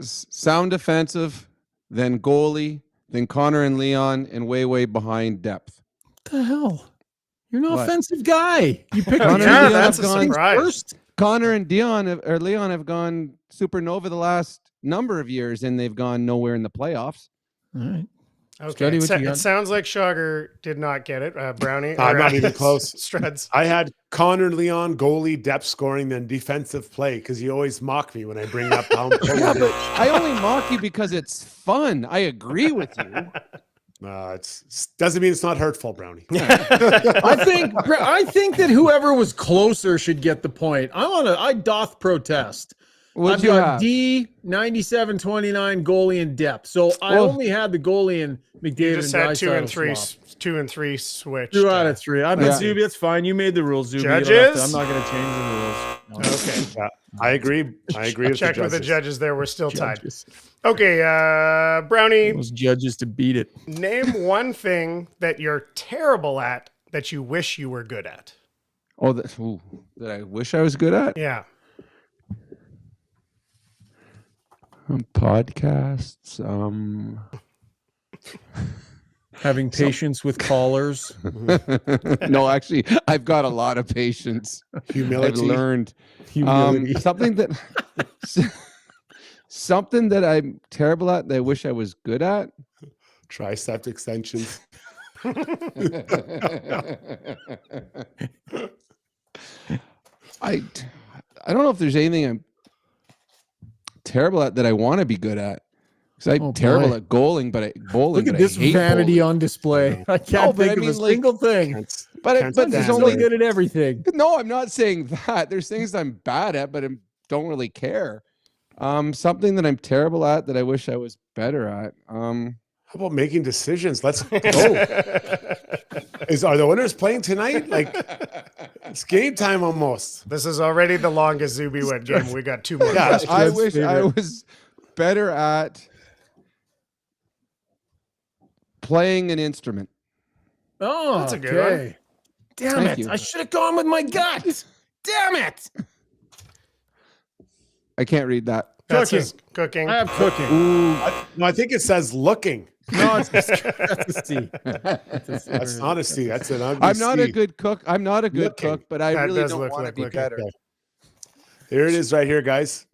sound defensive, then goalie, then Connor and Leon, and way behind depth. What the hell? You're an What? offensive guy. You picked Connor Yeah, and Leon that's have a gone surprise. first. Connor and Leon have gone supernova the last number of years, and they've gone nowhere in the playoffs. All right. Okay, Struddy, what you it got? sounds like Shaugger did not get it. Brownie. I'm not even close. Struds. I had Connor and Leon, goalie, depth scoring, then defensive play, because you always mock me when I bring up how important Yeah, it but is. I only mock you because it's fun. I agree with you. It's doesn't mean it's not hurtful, Brownie. I think that whoever was closer should get the point. I doth protest. What'd I've you got have? D 97-29 goalie and depth. So I Well, only had the goalie and McDavid You just and had 2 and Draisaitl 3, swap. 2 and 3 switched. 2 out of 3. I bet Yeah. Zubie, that's fine. You made the rules, Zubie. You don't have Judges? to- I'm not going to change the rules. Okay. Yeah, I agree. I agree with Check the with the judges. judges there. We're still tied. Judges. Okay, Brownie, Those judges to beat it. name one thing that you're terrible at that you wish you were good at. Oh, that I wish I was good at? Yeah. Podcasts. Having patience with callers. No, actually, I've got a lot of patience. I've Humility. learned Humility. something that I'm terrible at that I wish I was good at. Tricep extensions. I don't know if there's anything I'm terrible at that I want to be good at. Because I'm Oh, terrible boy. at bowling, but Look at this vanity on display. I can't but think I of mean, a like- single thing. But Can't there's stand He's only only good at everything. No, I'm not saying that. There's things I'm bad at, but I don't really care. Something that I'm terrible at that I wish I was better at. How about making decisions? Let's go. Are the Oilers playing tonight? Like, it's game time almost. This is already the longest Zubie Wed game. We got 2 more Yeah, questions. I That's wish I favorite. was better at playing an instrument. Oh, That's a good one. okay. Damn Thank it. you. I should have gone with my gut. Damn it. I can't read that. That's Cooking. his cooking. I have cooking. No, I think it says looking. No, that's a C. That's not a C. That's an ugly I'm not a C. good cook. I'm not a good Looking. cook, but I That really does don't look want to like be looking. better. There it is right here, guys.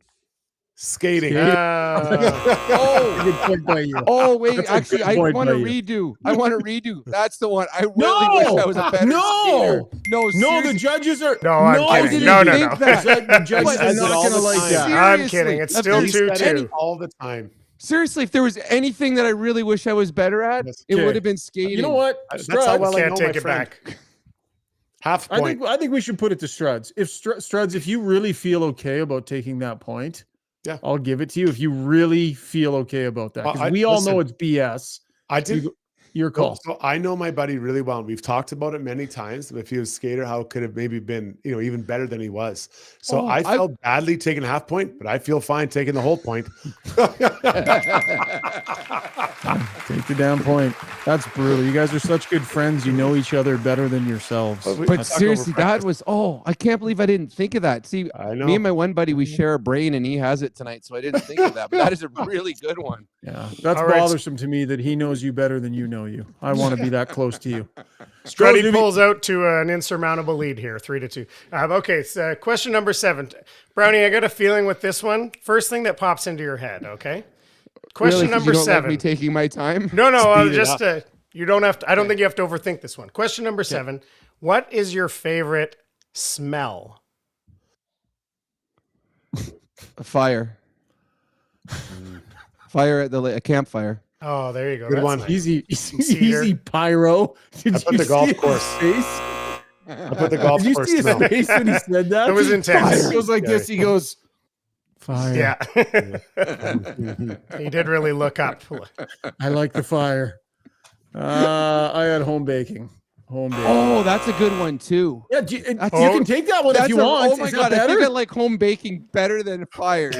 Skating. Oh, good point by you. Oh wait, That's a actually, good I point want to by you. redo. I want to redo. That's the one. I really No! wish I was a better skater. No, the seriously. judges are. No, I'm I kidding. didn't No, no, think no. that. The judges What? are Says it not all going to the like time. that. I'm Seriously. kidding. It's If still there's 2-2. all the time. Seriously, if there was anything that I really wish I was better at, it Okay. would have been skating. You know what? That's how Struds, well I Can't know take my it friend. back. Half point. I think we should put it to Struds. If Struds, if you really feel okay about taking that point, Yeah. I'll give it to you. If you really feel okay about that, Well, because we all know it's BS. I did. Your call. So I know my buddy really well, and we've talked about it many times. If he was a skater, how could have maybe been, even better than he was. So Oh, I felt badly taking a half point, but I feel fine taking the whole point. Take the damn point. That's brutal. You guys are such good friends. You know each other better than yourselves. But seriously, that was, I can't believe I didn't think of that. See, I know. me and my one buddy, we share a brain and he has it tonight. So I didn't think of that, but that is a really good one. Yeah, that's All right. bothersome to me that he knows you better than you know you. I want to be that close to you. Struddy Zubie. pulls out to an insurmountable lead here, 3-2. Okay, so question number 7. Brownie, I got a feeling with this one. First thing that pops into your head, okay? Question Really? 'Cause number you don't 7. Like me taking my time. No, Speed it just up. you don't have to. I don't think you have to overthink this one. Question number 7. What is your favorite smell? A fire. Fire at a campfire. Oh, there you go. Good That's one. nice. Easy, Cedar. easy pyro. Did I put you the golf see course. his face? I put the golf Did you course see his smell. face when he said that? It was intense. He goes like this. He goes, fire. Yeah. He did really look up. I like the fire. I had home baking. Home baking. Oh, that's a good one too. Yeah, you That's- can take that one if you want. Oh my Is that god, I better? think I like home baking better than fires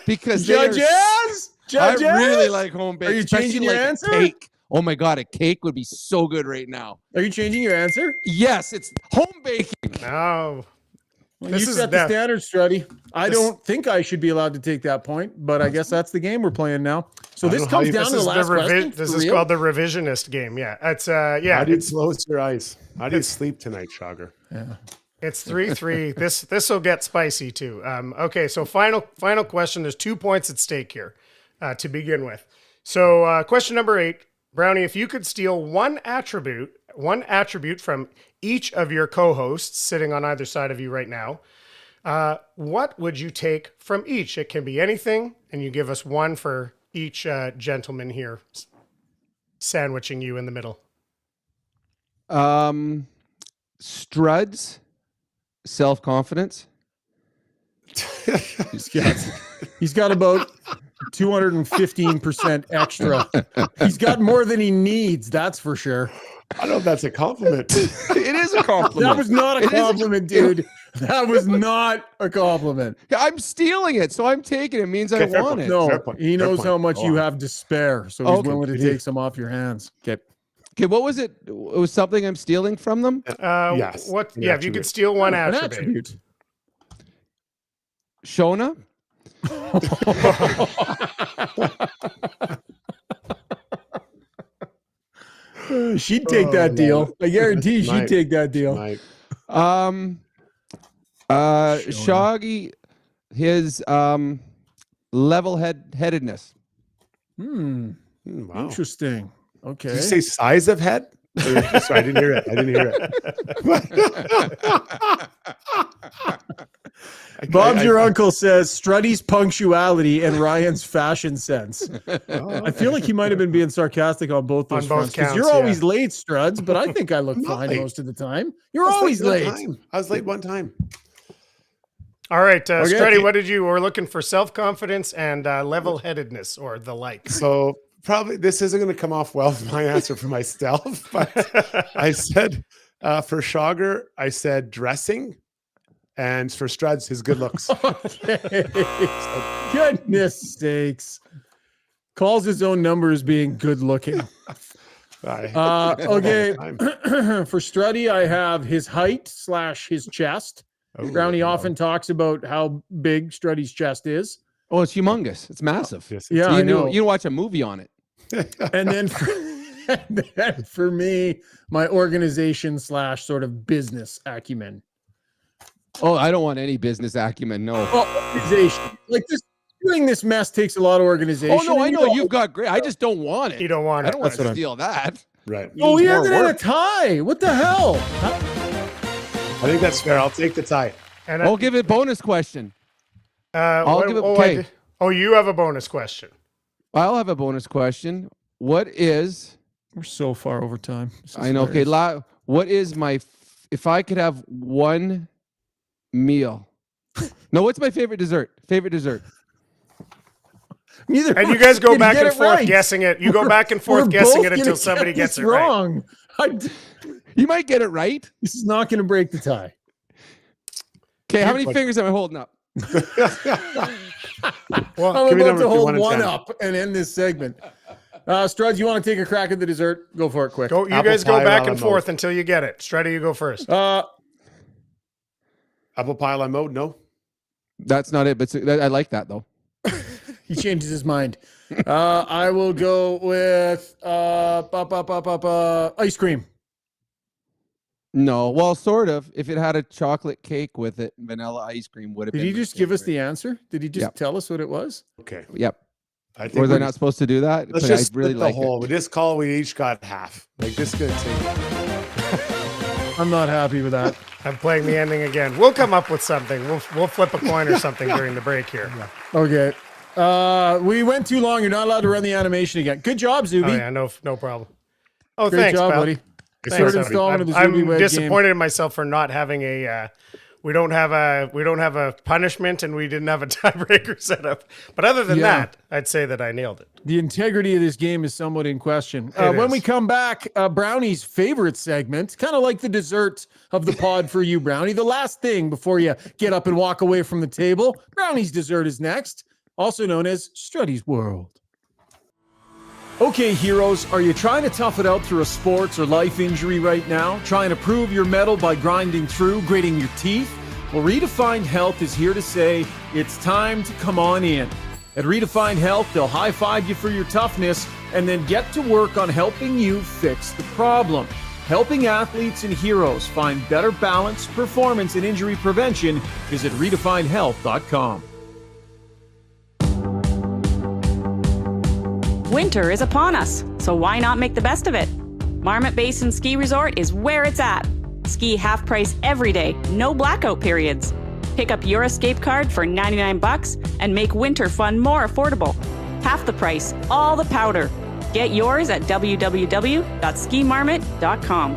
because they are Judges? I Judges? really like home baking. Are you especially changing your like a answer? cake. Oh my god, a cake would be so good right now. Are you changing your answer? Yes, it's home baking. No. Well, This you is set the def- standard, Struddy. I This- don't think I should be allowed to take that point, but I guess that's the game we're playing now. So I this don't know how comes you- down This to the is last question. This for is real? called the revisionist game. Yeah. It's How do you close your eyes? How do you sleep tonight, Shaugger? It's 3-3. This will get spicy too. Okay, so final question. There's 2 points at stake here to begin with. So question number 8, Brownie, if you could steal one attribute from each of your co-hosts sitting on either side of you right now, what would you take from each? It can be anything, and you give us one for each gentleman here, sandwiching you in the middle. Struds, self-confidence. He's got about 215% extra. He's got more than he needs, that's for sure. I don't know if that's a compliment. It is a compliment. That was not a It is a- compliment, dude. That was not a compliment. I'm stealing it, so I'm taking it. It means I Okay, fair want point. it. No, Fair point. he Fair knows point. how much Go you on. have to spare, so he's Okay. willing to take some off your hands. Okay. Okay, what was it? It was something I'm stealing from them? Yes, What? an Yeah, if you could attribute. steal one An attribute. Shona? She'd take that deal. I guarantee she'd Might. take that deal. Right. Shaggy, his level-headedness. Hmm. Wow. Interesting. Okay. Did you say size of head? Sorry, I didn't hear it. I didn't hear it. Bob's your uncle says Struddy's punctuality and Ryan's fashion sense. I feel like he might have been being sarcastic on both those On both fronts, 'cause counts, you're yeah. always late, Struds, but I think I look I'm not fine late. most of the time. You're I was always late late. one time. I was late one time. All right, Okay. Struddy, what did you? We're looking for self-confidence and level-headedness, or the like. So probably this isn't going to come off well with my answer for myself, but I said for Shaugger, I said dressing, And for Struds, his good looks. Goodness sakes. Calls his own numbers being good looking. Okay. For Struddy, I have his height / his chest. Brownie often talks about how big Struddy's chest is. Oh, it's humongous. It's massive. Yeah, you I know. You watch a movie on it. And then for me, my organization / sort of business acumen. Oh, I don't want any business acumen. No. Well, organization. Like this, doing this mess takes a lot of organization. Oh, no, I know you've got great. I just don't want it. You don't want it. I don't want to steal that. Right. Oh, he ended in a tie. What the hell? I think that's fair. I'll take the tie. And I'll give it bonus question. I'll give it. Okay. You have a bonus question. I'll have a bonus question. What is? We're so far over time. I know. Okay. What is my? If I could have one meal. No, what's my favorite dessert? Neither. And you guys go back and forth right. guessing it. You go back and forth guessing it until somebody gets it wrong. right. You might get it right. This is not going to break the tie. Okay, how many fingers am I holding up? Well, I'm about to hold 1 and one 10. up and end this segment. Struds, you want to take a crack at the dessert? Go for it quick. you guys go back and forth until you get it. Struddy, you go first. Apple pie on mode? No. That's not it, but I like that though. He changes his mind. I will go with ice cream. No, well, sort of. If it had a chocolate cake with it, vanilla ice cream would have been. Did he just give us the answer? Did he just tell us what it was? Okay. Yep. I think Was I not supposed to do that? Let's But just I really split the like whole. it. With this call, we each got half. Like this could take. I'm not happy with that. I'm playing the ending again. We'll come up with something. We'll flip a coin or something during the break here. Okay. We went too long. You're not allowed to run the animation again. Good job, Zubie. Oh yeah, no problem. Oh, Great thanks, job, pal. buddy. Thanks, Third buddy. installment of the I'm Zubie Wed disappointed in myself for not having a. We don't have a punishment, and we didn't have a tiebreaker set up. But other than that, I'd say that I nailed it. The integrity of this game is somewhat in question. When we come back, Brownie's favorite segment, kind of like the dessert of the pod for you, Brownie. The last thing before you get up and walk away from the table. Brownie's dessert is next, also known as Strud's World. Okay, heroes, are you trying to tough it out through a sports or life injury right now? Trying to prove your mettle by grinding through, gritting your teeth? Well, Redefined Health is here to say it's time to come on in. At Redefined Health, they'll high-five you for your toughness and then get to work on helping you fix the problem. Helping athletes and heroes find better balance, performance, and injury prevention. Visit redefinedhealth.com. Winter is upon us, so why not make the best of it? Marmot Basin Ski Resort is where it's at. Ski half price every day, no blackout periods. Pick up your escape card for $99 and make winter fun more affordable. Half the price, all the powder. Get yours at www.skimarmot.com.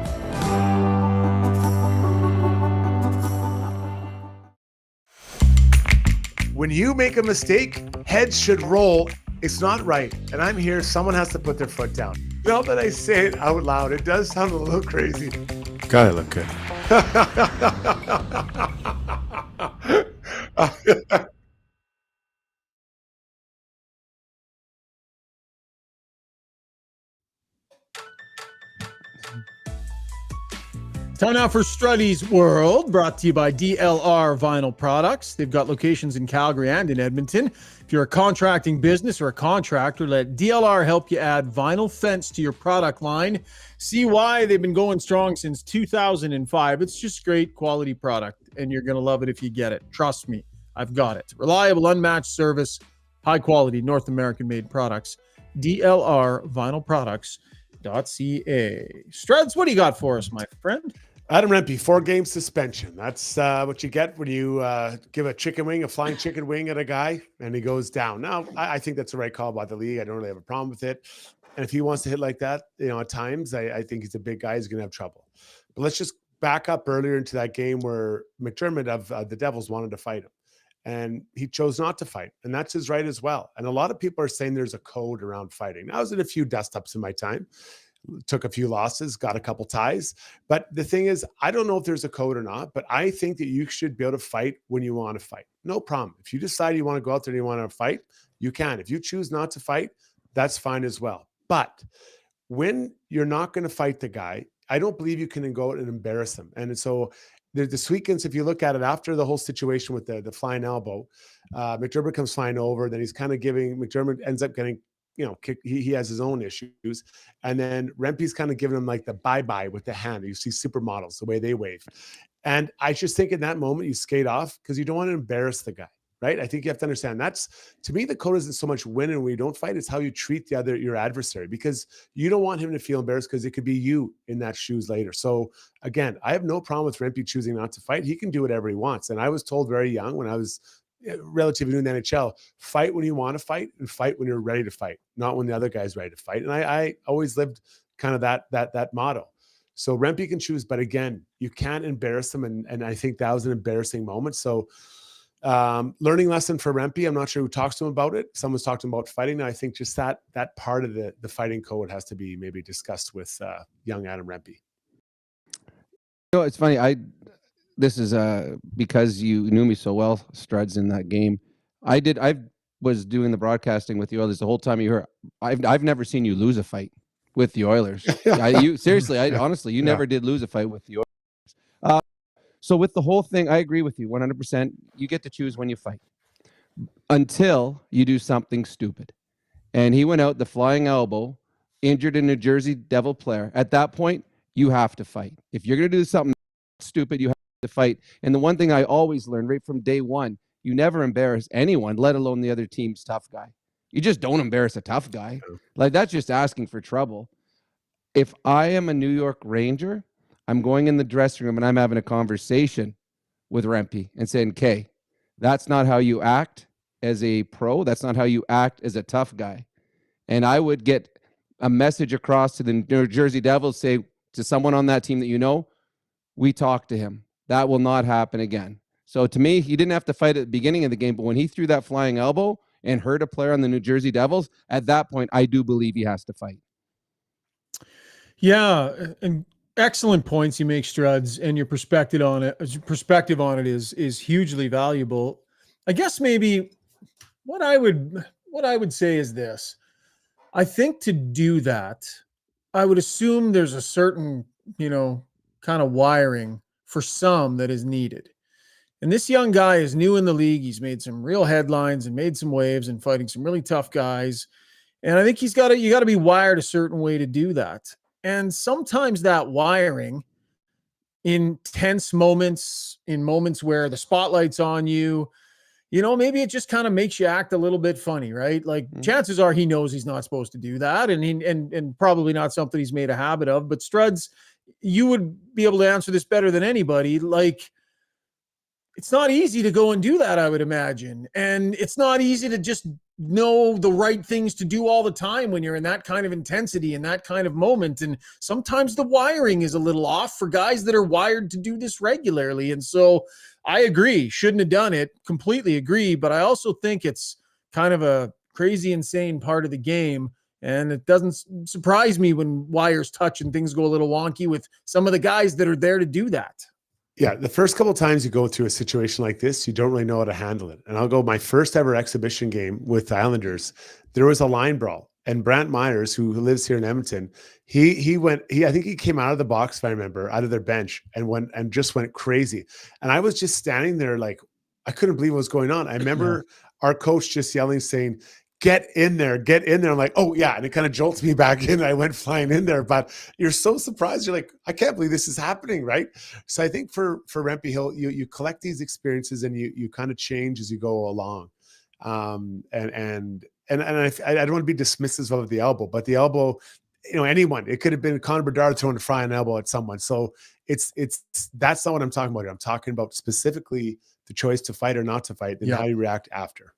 When you make a mistake, heads should roll. It's not right. And I'm here. Someone has to put their foot down. Now that I say it out loud, it does sound a little crazy. God, I look good. Time now for Strud's World, brought to you by DLR Vinyl Products. They've got locations in Calgary and in Edmonton. If you're a contracting business or a contractor, let DLR help you add vinyl fence to your product line. See why they've been going strong since 2005. It's just great quality product, and you're going to love it if you get it. Trust me, I've got it. Reliable, unmatched service, high quality, North American made products. DLR Vinyl Products.ca. Struds, what do you got for us, my friend? Adam Rempe, 4-game suspension. That's what you get when you give a flying chicken wing at a guy, and he goes down. Now, I think that's the right call by the league. I don't really have a problem with it. And if he wants to hit like that, at times, I think he's a big guy. He's going to have trouble. But let's just back up earlier into that game where McDermott of the Devils wanted to fight him. And he chose not to fight. And that's his right as well. And a lot of people are saying there's a code around fighting. Now, I was in a few dust-ups in my time. took a few losses, got a couple ties. But the thing is, I don't know if there's a code or not, but I think that you should be able to fight when you want to fight. No problem. If you decide you want to go out there and you want to fight, you can. If you choose not to fight, that's fine as well. But when you're not going to fight the guy, I don't believe you can go out and embarrass him. And so the Sweetens, if you look at it after the whole situation with the flying elbow, McDermott comes flying over, then he's kind of McDermott ends up getting, he has his own issues. And then Rempe's kind of giving him like the bye-bye with the hand. You see supermodels, the way they wave. And I just think in that moment, you skate off because you don't want to embarrass the guy, right? I think you have to understand to me, the code isn't so much winning when you don't fight, it's how you treat your adversary, because you don't want him to feel embarrassed because it could be you in that shoes later. So again, I have no problem with Rempe choosing not to fight. He can do whatever he wants. And I was told very young when I was relatively new in the NHL, fight when you want to fight and fight when you're ready to fight, not when the other guy's ready to fight. And I always lived kind of that motto. So Rempe can choose, but again, you can't embarrass him. And I think that was an embarrassing moment. So learning lesson for Rempe. I'm not sure who talks to him about it. Someone's talked to him about fighting. I think just that part of the fighting code has to be maybe discussed with young Adam Rempe. It's funny. This is because you knew me so well, Struds, in that game. I was doing the broadcasting with the Oilers the whole time you heard. I've never seen you lose a fight with the Oilers. Honestly, you never did lose a fight with the Oilers. So with the whole thing, I agree with you 100%. You get to choose when you fight until you do something stupid. And he went out the flying elbow, injured a New Jersey Devil player. At that point, you have to fight. If you're going to do something stupid, you have to fight. And the one thing I always learned right from day one, you never embarrass anyone, let alone the other team's tough guy. You just don't embarrass a tough guy. Like, that's just asking for trouble. If I am a New York Ranger, I'm going in the dressing room and I'm having a conversation with Rempe and saying, okay, that's not how you act as a pro. That's not how you act as a tough guy. And I would get a message across to the New Jersey Devils, say to someone on that team that we talked to him. That will not happen again. So to me, he didn't have to fight at the beginning of the game, but when he threw that flying elbow and hurt a player on the New Jersey Devils, at that point, I do believe he has to fight. Yeah, and excellent points you make, Struds, and your perspective on it is hugely valuable. I guess maybe what I would say is this. I think to do that, I would assume there's a certain, kind of wiring for some that is needed. And this young guy is new in the league. He's made some real headlines and made some waves and fighting some really tough guys. And I think you got to be wired a certain way to do that. And sometimes that wiring in tense moments, in moments where the spotlight's on you, maybe it just kind of makes you act a little bit funny, right? Like chances are he knows he's not supposed to do that, and probably not something he's made a habit of. But Struds, you would be able to answer this better than anybody. Like, it's not easy to go and do that, I would imagine. And it's not easy to just know the right things to do all the time when you're in that kind of intensity and that kind of moment. And sometimes the wiring is a little off for guys that are wired to do this regularly. And so I agree, shouldn't have done it, completely agree. But I also think it's kind of a crazy, insane part of the game. And it doesn't surprise me when wires touch and things go a little wonky with some of the guys that are there to do that. Yeah, the first couple of times you go through a situation like this, you don't really know how to handle it. And I'll go my first ever exhibition game with the Islanders. There was a line brawl, and Brant Myers, who lives here in Edmonton, I think he came out of the box, if I remember, out of their bench and just went crazy. And I was just standing there like, I couldn't believe what was going on. I remember our coach just yelling, saying, get in there. I'm like, oh yeah. And it kind of jolts me back in. I went flying in there, but you're so surprised. You're like, I can't believe this is happening. Right. So I think for Rempe Hill, you collect these experiences and you kind of change as you go along. And I don't want to be dismissive of the elbow, but the elbow, anyone, it could have been Connor Bedard throwing a flying elbow at someone. So that's not what I'm talking about here. I'm talking about specifically the choice to fight or not to fight and how you react after.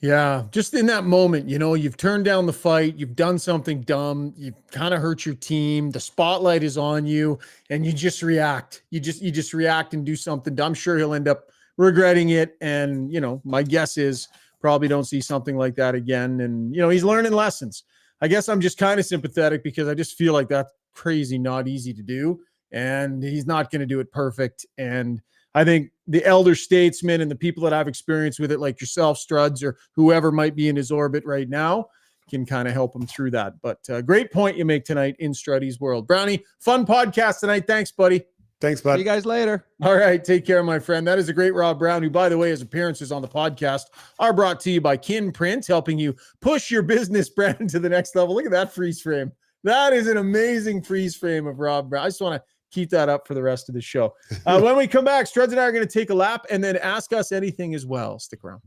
Yeah, just in that moment, you've turned down the fight, you've done something dumb, you've kind of hurt your team, the spotlight is on you, and you just react. You just react and do something dumb. I'm sure he'll end up regretting it, and my guess is probably don't see something like that again. And he's learning lessons. I guess I'm just kind of sympathetic because I just feel like that's crazy, not easy to do. And he's not going to do it perfect. And I think the elder statesmen and the people that have experience with it, like yourself, Struds, or whoever might be in his orbit right now, can kind of help him through that. But great point you make tonight in Struddy's world. Brownie, fun podcast tonight. Thanks, buddy. Thanks, bud. See you guys later. All right. Take care, my friend. That is a great Rob Brown, who, by the way, his appearances on the podcast are brought to you by Kin Print, helping you push your business brand to the next level. Look at that freeze frame. That is an amazing freeze frame of Rob Brown. I just want to keep that up for the rest of the show. When we come back, Struds and I are going to take a lap and then ask us anything as well. Stick around.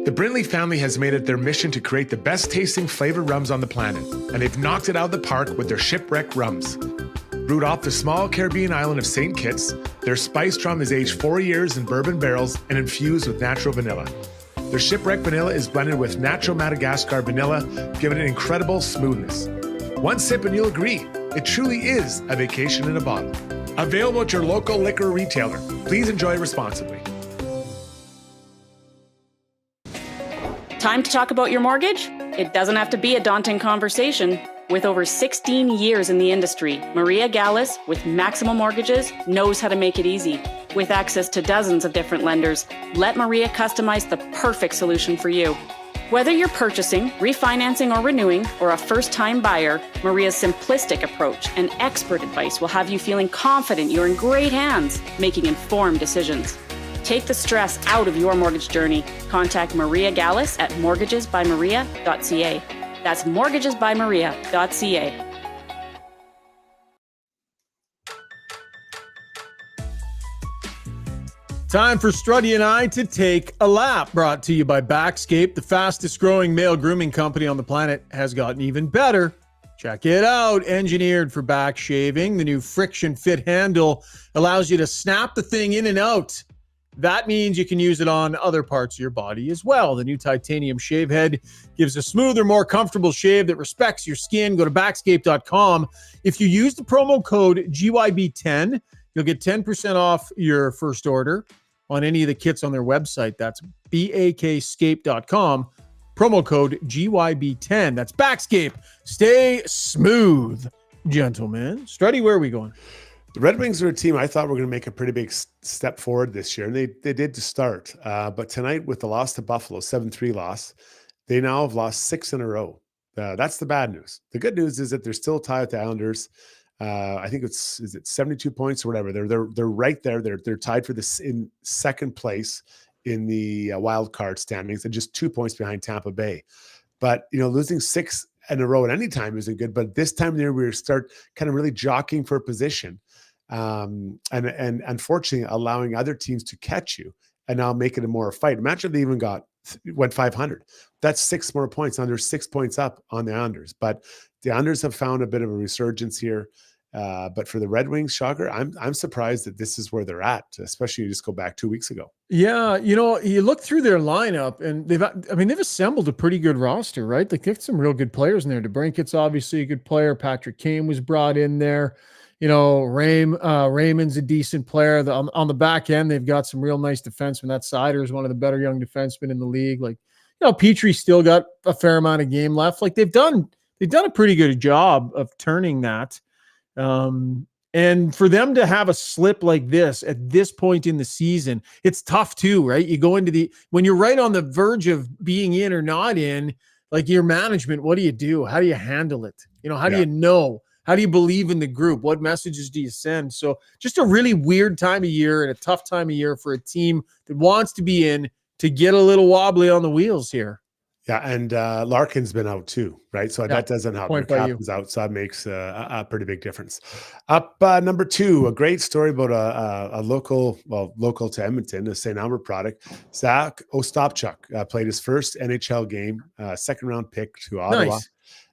The Brindley family has made it their mission to create the best tasting flavored rums on the planet, and they've knocked it out of the park with their Shipwreck rums. Brewed off the small Caribbean island of St. Kitts, their spiced rum is aged 4 years in bourbon barrels and infused with natural vanilla. Their Shipwreck vanilla is blended with natural Madagascar vanilla, giving it incredible smoothness. One sip and you'll agree, it truly is a vacation in a bottle. Available at your local liquor retailer. Please enjoy responsibly. Time to talk about your mortgage? It doesn't have to be a daunting conversation. With over 16 years in the industry, Maria Gallus, with Maximum Mortgages, knows how to make it easy. With access to dozens of different lenders, let Maria customize the perfect solution for you. Whether you're purchasing, refinancing, or renewing, or a first-time buyer, Maria's simplistic approach and expert advice will have you feeling confident you're in great hands, making informed decisions. Take the stress out of your mortgage journey. Contact Maria Gallus at mortgagesbymaria.ca. That's mortgagesbymaria.ca. Time for Struddy and I to take a lap. Brought to you by Backscape, the fastest growing male grooming company on the planet, has gotten even better. Check it out. Engineered for back shaving, the new friction fit handle allows you to snap the thing in and out. That means you can use it on other parts of your body as well. The new titanium shave head gives a smoother, more comfortable shave that respects your skin. Go to backscape.com. If you use the promo code GYB10, you'll get 10% off your first order on any of the kits on their website. That's bakscape.com. Promo code GYB10. That's Backscape. Stay smooth, gentlemen. Struddy, where are we going? The Red Wings are a team I thought were going to make a pretty big step forward this year, and they did to start. But tonight, with the loss to Buffalo, 7-3 loss, they now have lost 6 in a row. That's the bad news. The good news is that they're still tied with the Islanders. I think is it 72 points or whatever. They're right there. They're tied for this in second place in the wild card standings, and just 2 points behind Tampa Bay. But losing 6 in a row at any time isn't good. But this time there, we start kind of really jockeying for position. And unfortunately allowing other teams to catch you and now make it a more fight. Imagine if they even went 500. That's 6 more points. Now they're 6 points up on the Islanders, but the Islanders have found a bit of a resurgence here. But for the Red Wings, Shaugger, I'm surprised that this is where they're at, especially you just go back 2 weeks ago. Yeah, you look through their lineup and they've assembled a pretty good roster, right? Like, they have some real good players in there. DeBrincat's obviously a good player. Patrick Kane was brought in there. Raymond's a decent player. On the back end, they've got some real nice defensemen. That Sider is one of the better young defensemen in the league. Like, Petrie still got a fair amount of game left. Like, they've done a pretty good job of turning that. And for them to have a slip like this at this point in the season, it's tough too, right? You go into when you're right on the verge of being in or not in, like, your management, what do you do? How do you handle it? How do you know? How do you believe in the group? What messages do you send? So just a really weird time of year and a tough time of year for a team that wants to be in to get a little wobbly on the wheels here. Yeah, and Larkin's been out too, right? So that doesn't help. Your captain's out, so that makes a pretty big difference. Up number 2, a great story about a local to Edmonton, a St. Albert product. Zach Ostapchuk played his first NHL game, second-round pick to Ottawa. Nice.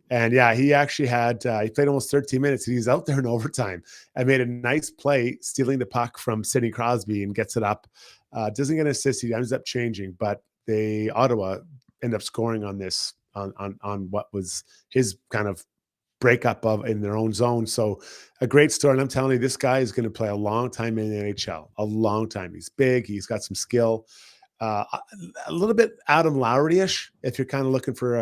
And yeah, he actually he played almost 13 minutes. And he's out there in overtime and made a nice play, stealing the puck from Sidney Crosby and gets it up. Doesn't get an assist. He ends up changing, but Ottawa end up scoring on this, on what was his kind of breakup in their own zone. So a great story. And I'm telling you, this guy is going to play a long time in the NHL, a long time. He's big. He's got some skill. a little bit Adam Lowry-ish, if you're kind of looking for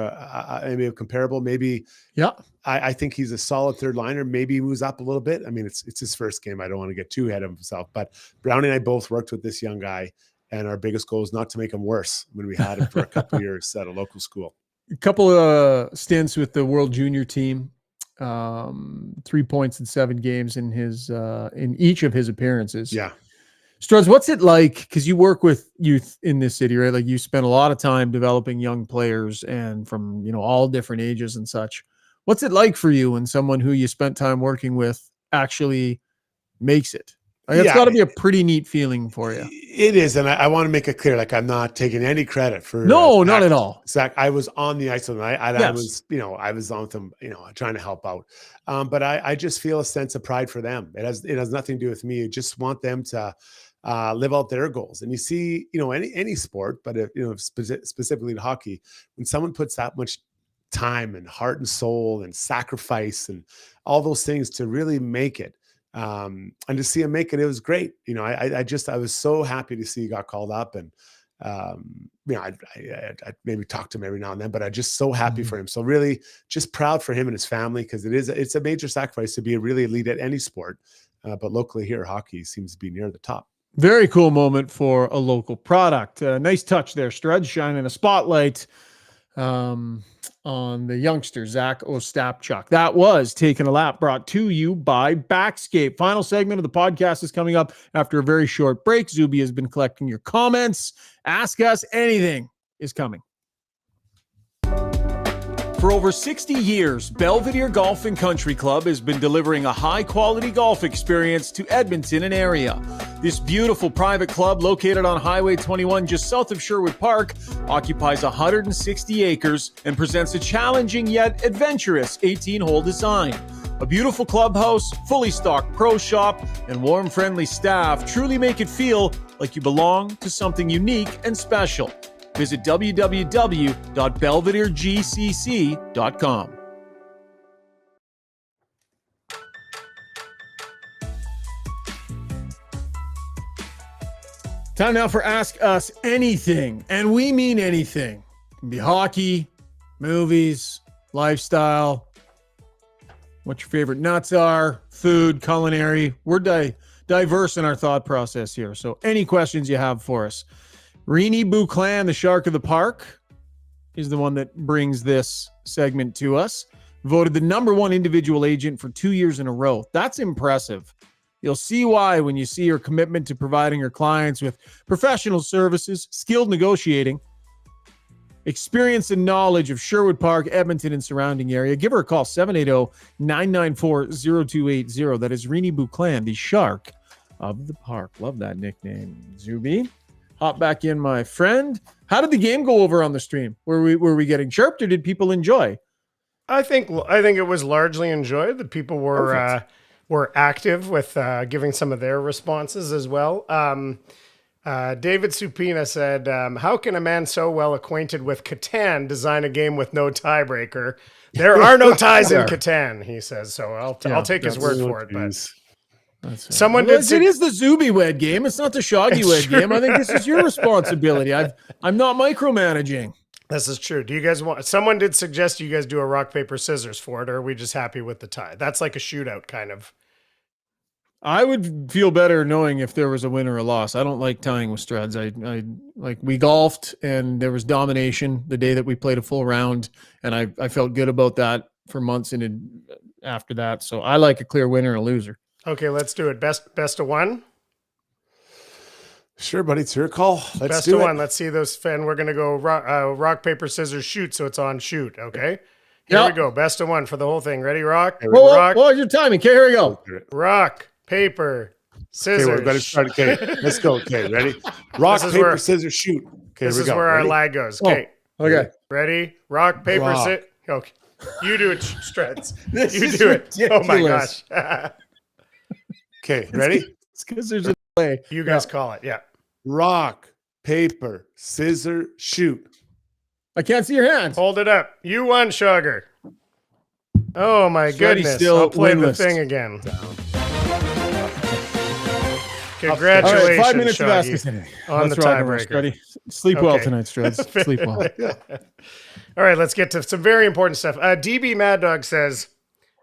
maybe a comparable. Maybe, Yeah. I think he's a solid third liner. Maybe he moves up a little bit. I mean, it's his first game. I don't want to get too ahead of himself. But Brownie and I both worked with this young guy, and our biggest goal is not to make him worse when we had him for a couple of years at a local school. A couple of stints with the World Junior team. 3 points in 7 games in each of his appearances. Yeah. Struds, what's it like? Because you work with youth in this city, right? Like you spend a lot of time developing young players and from, all different ages and such. What's it like for you when someone who you spent time working with actually makes it? Like, it's got to be a pretty neat feeling for you. It is. And I want to make it clear, like I'm not taking any credit for No, not at all. Zach, I was on the ice tonight. I Yes. was, I was on with them, trying to help out. But I just feel a sense of pride for them. It has nothing to do with me. I just want them to live out their goals. And you see, any sport, but specifically in hockey, when someone puts that much time and heart and soul and sacrifice and all those things to really make it, and to see him make it, it was great. I was so happy to see he got called up, and I maybe talk to him every now and then, but I'm just so happy for him. So really just proud for him and his family, because it's a major sacrifice to be a really elite at any sport. But locally here, hockey seems to be near the top. Very cool moment for a local product. Nice touch there, Struds, shining a spotlight on the youngster, Zach Ostapchuk. That was Taking a Lap, brought to you by Backscape. Final segment of the podcast is coming up after a very short break. Zubie has been collecting your comments. Ask Us Anything is coming. For over 60 years, Belvedere Golf and Country Club has been delivering a high-quality golf experience to Edmonton and area. This beautiful private club, located on Highway 21 just south of Sherwood Park, occupies 160 acres and presents a challenging yet adventurous 18-hole design. A beautiful clubhouse, fully stocked pro shop, and warm, friendly staff truly make it feel like you belong to something unique and special. Visit www.belvederegcc.com. Time now for Ask Us Anything, and we mean anything. It can be hockey, movies, lifestyle, what your favorite nuts are, food, culinary. We're diverse in our thought process here, so any questions you have for us. Reenie Bouclan, the Shark of the Park, is the one that brings this segment to us. Voted the #1 individual agent for 2 years in a row. That's impressive. You'll see why when you see her commitment to providing her clients with professional services, skilled negotiating, experience and knowledge of Sherwood Park, Edmonton, and surrounding area. Give her a call, 780-994-0280. That is Reenie Bouclan, the Shark of the Park. Love that nickname. Zubie, hop back in, my friend. How did the game go over on the stream? Were we getting chirped, or did people enjoy? I think it was largely enjoyed. The people were active with giving some of their responses as well. David Supina said, how can a man so well acquainted with Catan design a game with no tiebreaker? There are no ties in Catan, he says. So I'll take his word for it. But someone did. It is the Zubie Wed game. It's not the Shaugger Wed game. I think this is your responsibility. I'm not micromanaging. This is true. Do you guys want? Someone did suggest you guys do a rock paper scissors for it, or are we just happy with the tie? That's like a shootout kind of. I would feel better knowing if there was a win or a loss. I don't like tying with Struds. I like, we golfed and there was domination the day that we played a full round, and I felt good about that for months and after that. So I like a clear winner and a loser. Okay, let's do it. Best of one. Sure, buddy. It's your call. Best of one. Let's see those. And we're gonna go rock paper scissors shoot. So it's on shoot. Okay. Here we go. Best of one for the whole thing. Ready? Rock. Rock. Whoa, your timing. Okay, here we go. Rock. Paper, scissors. Okay, we're going to start. Okay, let's go. Okay, ready? Rock, paper, scissors, shoot. Okay, this is where our lag goes. Okay. Okay. Ready? Rock, paper, scissors. Okay. You do it, Struds. You do it. Ridiculous. Oh my gosh. Okay, ready? It's because there's a delay. You guys call it. Yeah. Rock, paper, scissors, shoot. I can't see your hands. Hold it up. You won, Shaugger. Oh my goodness. Still I'll play winless. the thing again. Congratulations, All right, 5 minutes of Shauggy, Ask Us on Let's the rock and roll, tiebreaker. Struddy. Sleep well Okay. tonight, Struds. Sleep well. All right, let's get to some very important stuff. DB Mad Dog says,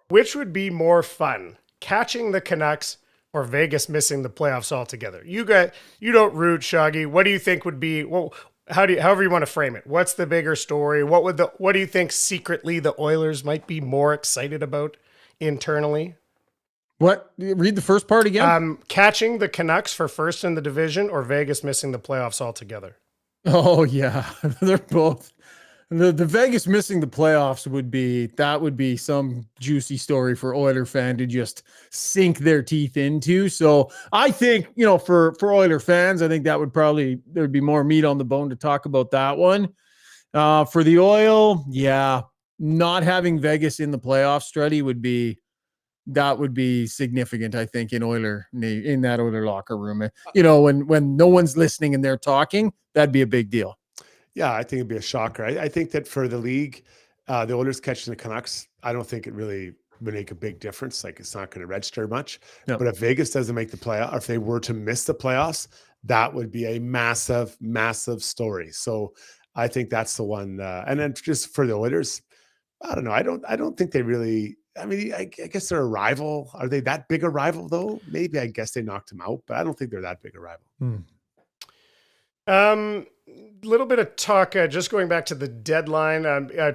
which would be more fun, catching the Canucks or Vegas missing the playoffs altogether? You don't root, Shauggy. What do you think would be? Well, however you want to frame it. What's the bigger story? What do you think secretly the Oilers might be more excited about internally? What? Read the first part again. Catching the Canucks for first in the division or Vegas missing the playoffs altogether? Oh yeah, they're both. The Vegas missing the playoffs would be some juicy story for Oiler fan to just sink their teeth into. So I think, for Oiler fans, I think that there'd be more meat on the bone to talk about that one. For the Oil, yeah, not having Vegas in the playoffs, Struddy, would be significant, I think, in that Oiler locker room. When no one's listening and they're talking, that'd be a big deal. Yeah, I think it'd be a shocker. I think that for the league, the Oilers catching the Canucks, I don't think it really would make a big difference. Like, it's not going to register much. No. But if Vegas doesn't make the playoff, or if they were to miss the playoffs, that would be a massive, massive story. So I think that's the one. And then just for the Oilers, I don't know. I don't think they really. I mean, I guess they're a rival. Are they that big a rival though? Maybe. I guess they knocked him out, but I don't think they're that big a rival. Little bit of talk, just going back to the deadline,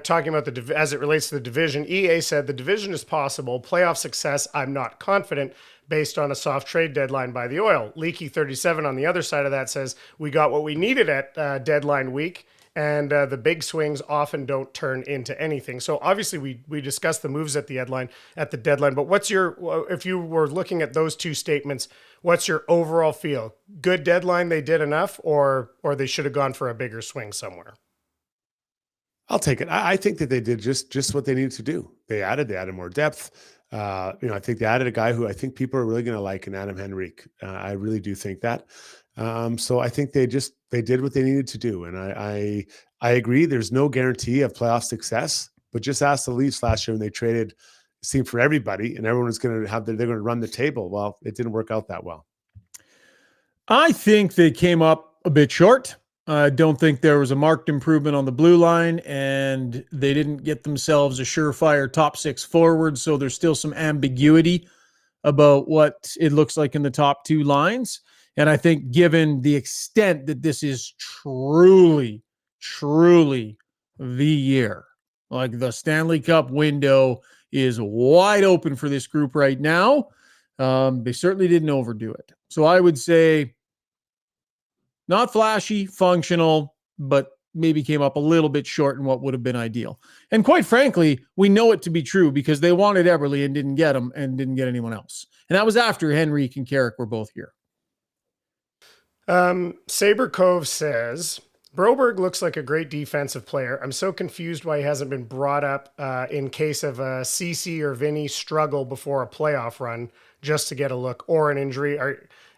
talking about as it relates to the division. EA said the division is possible. Playoff success, I'm not confident, based on a soft trade deadline by the Oil. Leaky 37 on the other side of that says we got what we needed at deadline week, and the big swings often don't turn into anything. So obviously we discussed the moves at the deadline, but if you were looking at those two statements, what's your overall feel? Good deadline, they did enough, or they should have gone for a bigger swing somewhere? I'll take it. I think that they did just what they needed to do. They added more depth. I think they added a guy who I think people are really going to like in Adam Henrique. I really do think that. So I think they did what they needed to do. And I agree. There's no guarantee of playoff success, but just ask the Leafs last year when they traded, it seemed, for everybody, and everyone was going to they're going to run the table. Well, it didn't work out that well. I think they came up a bit short. I don't think there was a marked improvement on the blue line, and they didn't get themselves a surefire top six forward. So there's still some ambiguity about what it looks like in the top two lines. And I think, given the extent that this is truly, truly the year, like the Stanley Cup window is wide open for this group right now. They certainly didn't overdo it. So I would say not flashy, functional, but maybe came up a little bit short in what would have been ideal. And quite frankly, we know it to be true because they wanted Eberle and didn't get him and didn't get anyone else. And that was after Henrique and Carrick were both here. Saber Cove says, Broberg looks like a great defensive player. I'm so confused why he hasn't been brought up in case of a CC or Vinny struggle before a playoff run just to get a look, or an injury.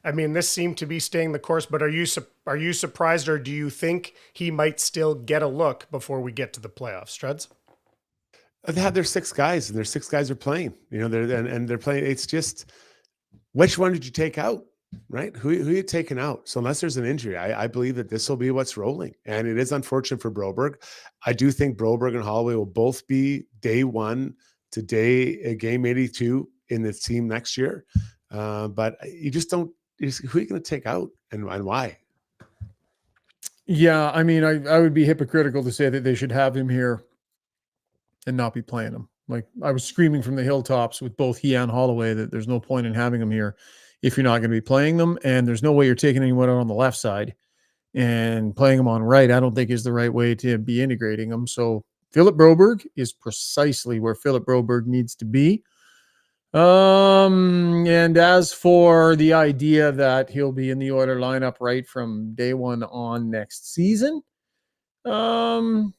This seemed to be staying the course, but are you surprised, or do you think he might still get a look before we get to the playoffs, Struds? They have their six guys, and their six guys are playing. They're playing. It's just, which one did you take out? Right? Who are you taking out? So unless there's an injury, I believe that this will be what's rolling. And it is unfortunate for Broberg. I do think Broberg and Holloway will both be day one to game 82 in the team next year. But you just don't, who are you going to take out and why? Yeah, I would be hypocritical to say that they should have him here and not be playing him. Like, I was screaming from the hilltops with both he and Holloway that there's no point in having him here if you're not going to be playing them, and there's no way you're taking anyone out on the left side and playing them on right. I don't think is the right way to be integrating them. So Philip Broberg is precisely where Philip Broberg needs to be. And as for the idea that he'll be in the Oiler lineup right from day one on next season, we'll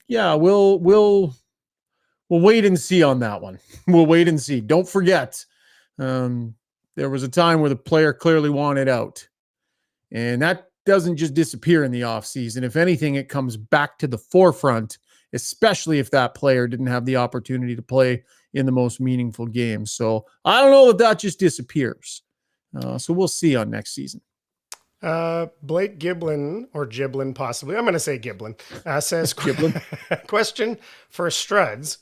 wait and see on that one. We'll wait and see. Don't forget, there was a time where the player clearly wanted out, and that doesn't just disappear in the offseason. If anything, it comes back to the forefront, especially if that player didn't have the opportunity to play in the most meaningful games. So I don't know that just disappears. So we'll see on next season. Blake Giblin, or Giblin possibly, I'm going to say Giblin, says, question for Struds.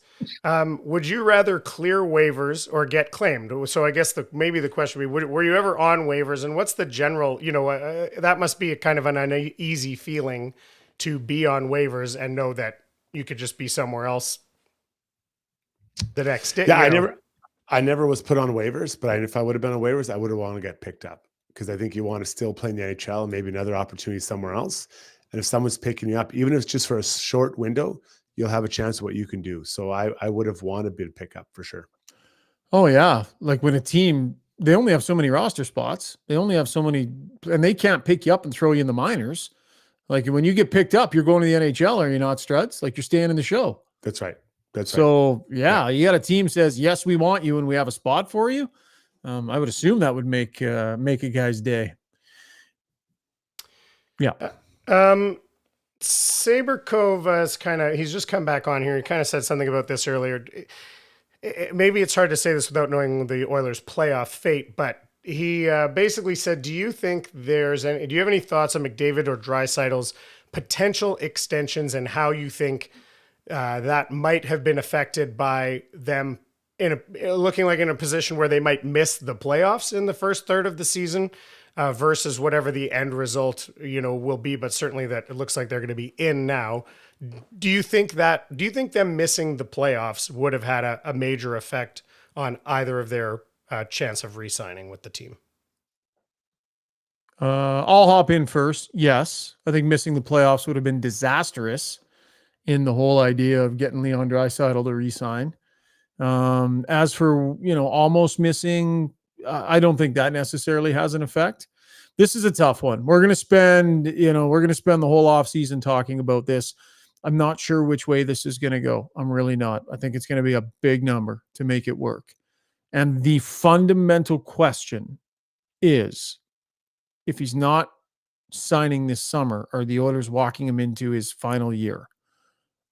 Would you rather clear waivers or get claimed? So I guess maybe the question would be, were you ever on waivers, and what's the general, that must be a kind of an uneasy feeling to be on waivers and know that you could just be somewhere else the next day. Yeah, I never was put on waivers, but if I would have been on waivers, I would have wanted to get picked up, because I think you want to still play in the NHL and maybe another opportunity somewhere else. And if someone's picking you up, even if it's just for a short window, you'll have a chance of what you can do. So I would have wanted to pick up for sure. Oh yeah. Like when a team, they only have so many roster spots. They only have so many, and they can't pick you up and throw you in the minors. Like when you get picked up, you're going to the NHL, are you not, Struds? Like you're staying in the show. That's right. So yeah, you got a team says, yes, we want you and we have a spot for you. I would assume that would make a guy's day. Yeah. Saber Cove is he's just come back on here. He kind of said something about this earlier. Maybe it's hard to say this without knowing the Oilers' playoff fate, but he basically said, do you have any thoughts on McDavid or Draisaitl's potential extensions and how you think that might have been affected by them looking like in a position where they might miss the playoffs in the first third of the season versus whatever the end result, will be, but certainly that it looks like they're going to be in now. Do you think them missing the playoffs would have had a major effect on either of their chance of re-signing with the team? I'll hop in first. Yes. I think missing the playoffs would have been disastrous in the whole idea of getting Leon Draisaitl to re-sign. As for, almost missing, I don't think that necessarily has an effect. This is a tough one. We're going to spend the whole off season talking about this. I'm not sure which way this is going to go. I'm really not. I think it's going to be a big number to make it work. And the fundamental question is, if he's not signing this summer, are the Oilers walking him into his final year?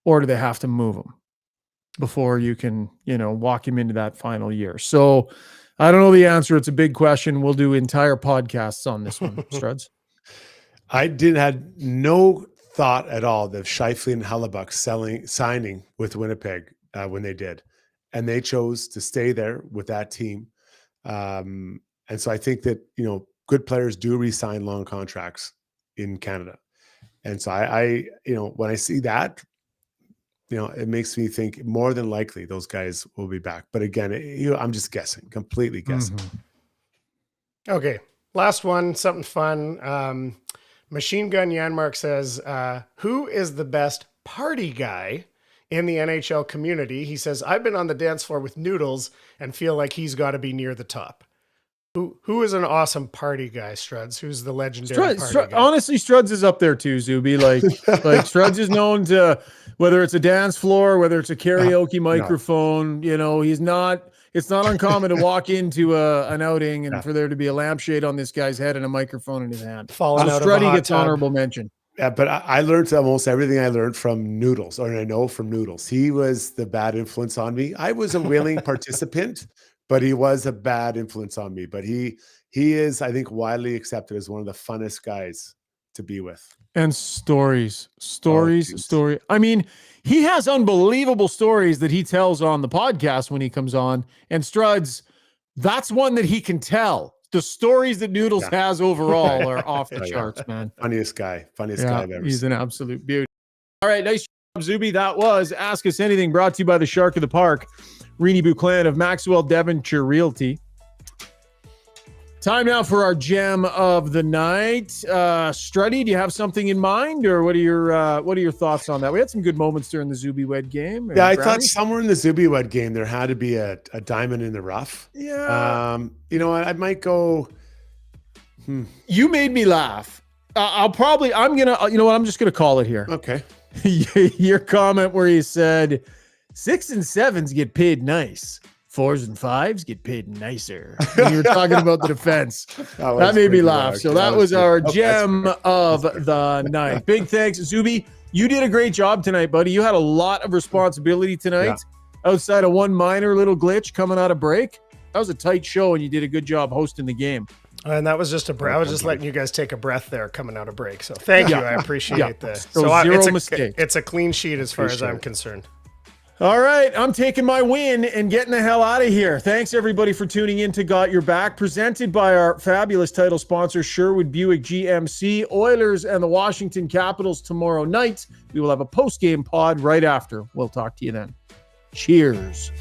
Or do they have to move him before you can, walk him into that final year? So I don't know the answer. It's a big question. We'll do entire podcasts on this one, Struds. I had no thought at all of Scheifele and Hellebuck signing with Winnipeg when they did. And they chose to stay there with that team. And so I think that, good players do re-sign long contracts in Canada. And so I when I see that, it makes me think more than likely those guys will be back. But again, I'm just guessing, completely guessing. Mm-hmm. Okay. Last one, something fun. Machine Gun Yanmark says, who is the best party guy in the NHL community? He says, I've been on the dance floor with Noodles and feel like he's got to be near the top. Who is an awesome party guy, Struds? Who's the legendary party guy? Honestly, Struds is up there too, Zubie. Like Struds is known to, whether it's a dance floor, whether it's a karaoke microphone, it's not uncommon to walk into an outing and for there to be a lampshade on this guy's head and a microphone in his hand. Struddy gets honorable mention. Yeah, but I learned almost everything I learned from Noodles, or I know from Noodles. He was the bad influence on me. I was a willing participant, but he was a bad influence on me. But he is, I think, widely accepted as one of the funnest guys to be with. And stories. I mean, he has unbelievable stories that he tells on the podcast when he comes on. And Struds, that's one that he can tell. The stories that Noodles has overall are off the charts, man. Funniest guy I've ever seen. He's an absolute beauty. All right, nice job, Zubie. That was Ask Us Anything, brought to you by the Shark of the Park, Renee Buchanan of Maxwell Devonshire Realty. Time now for our gem of the night. Struddy, do you have something in mind, or what are your thoughts on that? We had some good moments during the Zubie Wed game. Yeah, I thought somewhere in the Zubie Wed game there had to be a diamond in the rough. Yeah. I might go. You made me laugh. I'm just gonna call it here. Okay. Your comment where you said 6 and 7s get paid nice. 4s and 5s get paid nicer. When you were talking about the defense. That made me laugh. So that was our gem of the night. Big thanks, Zubie. You did a great job tonight, buddy. You had a lot of responsibility tonight. Outside of one minor little glitch coming out of break. That was a tight show, and you did a good job hosting the game. And that was just I was just letting you guys take a breath there coming out of break. So thank you. I appreciate that. So zero mistake. It's a clean sheet as far as I'm concerned. All right, I'm taking my win and getting the hell out of here. Thanks, everybody, for tuning in to Got Your Back, presented by our fabulous title sponsor, Sherwood Buick GMC. Oilers and the Washington Capitals tomorrow night. We will have a post-game pod right after. We'll talk to you then. Cheers.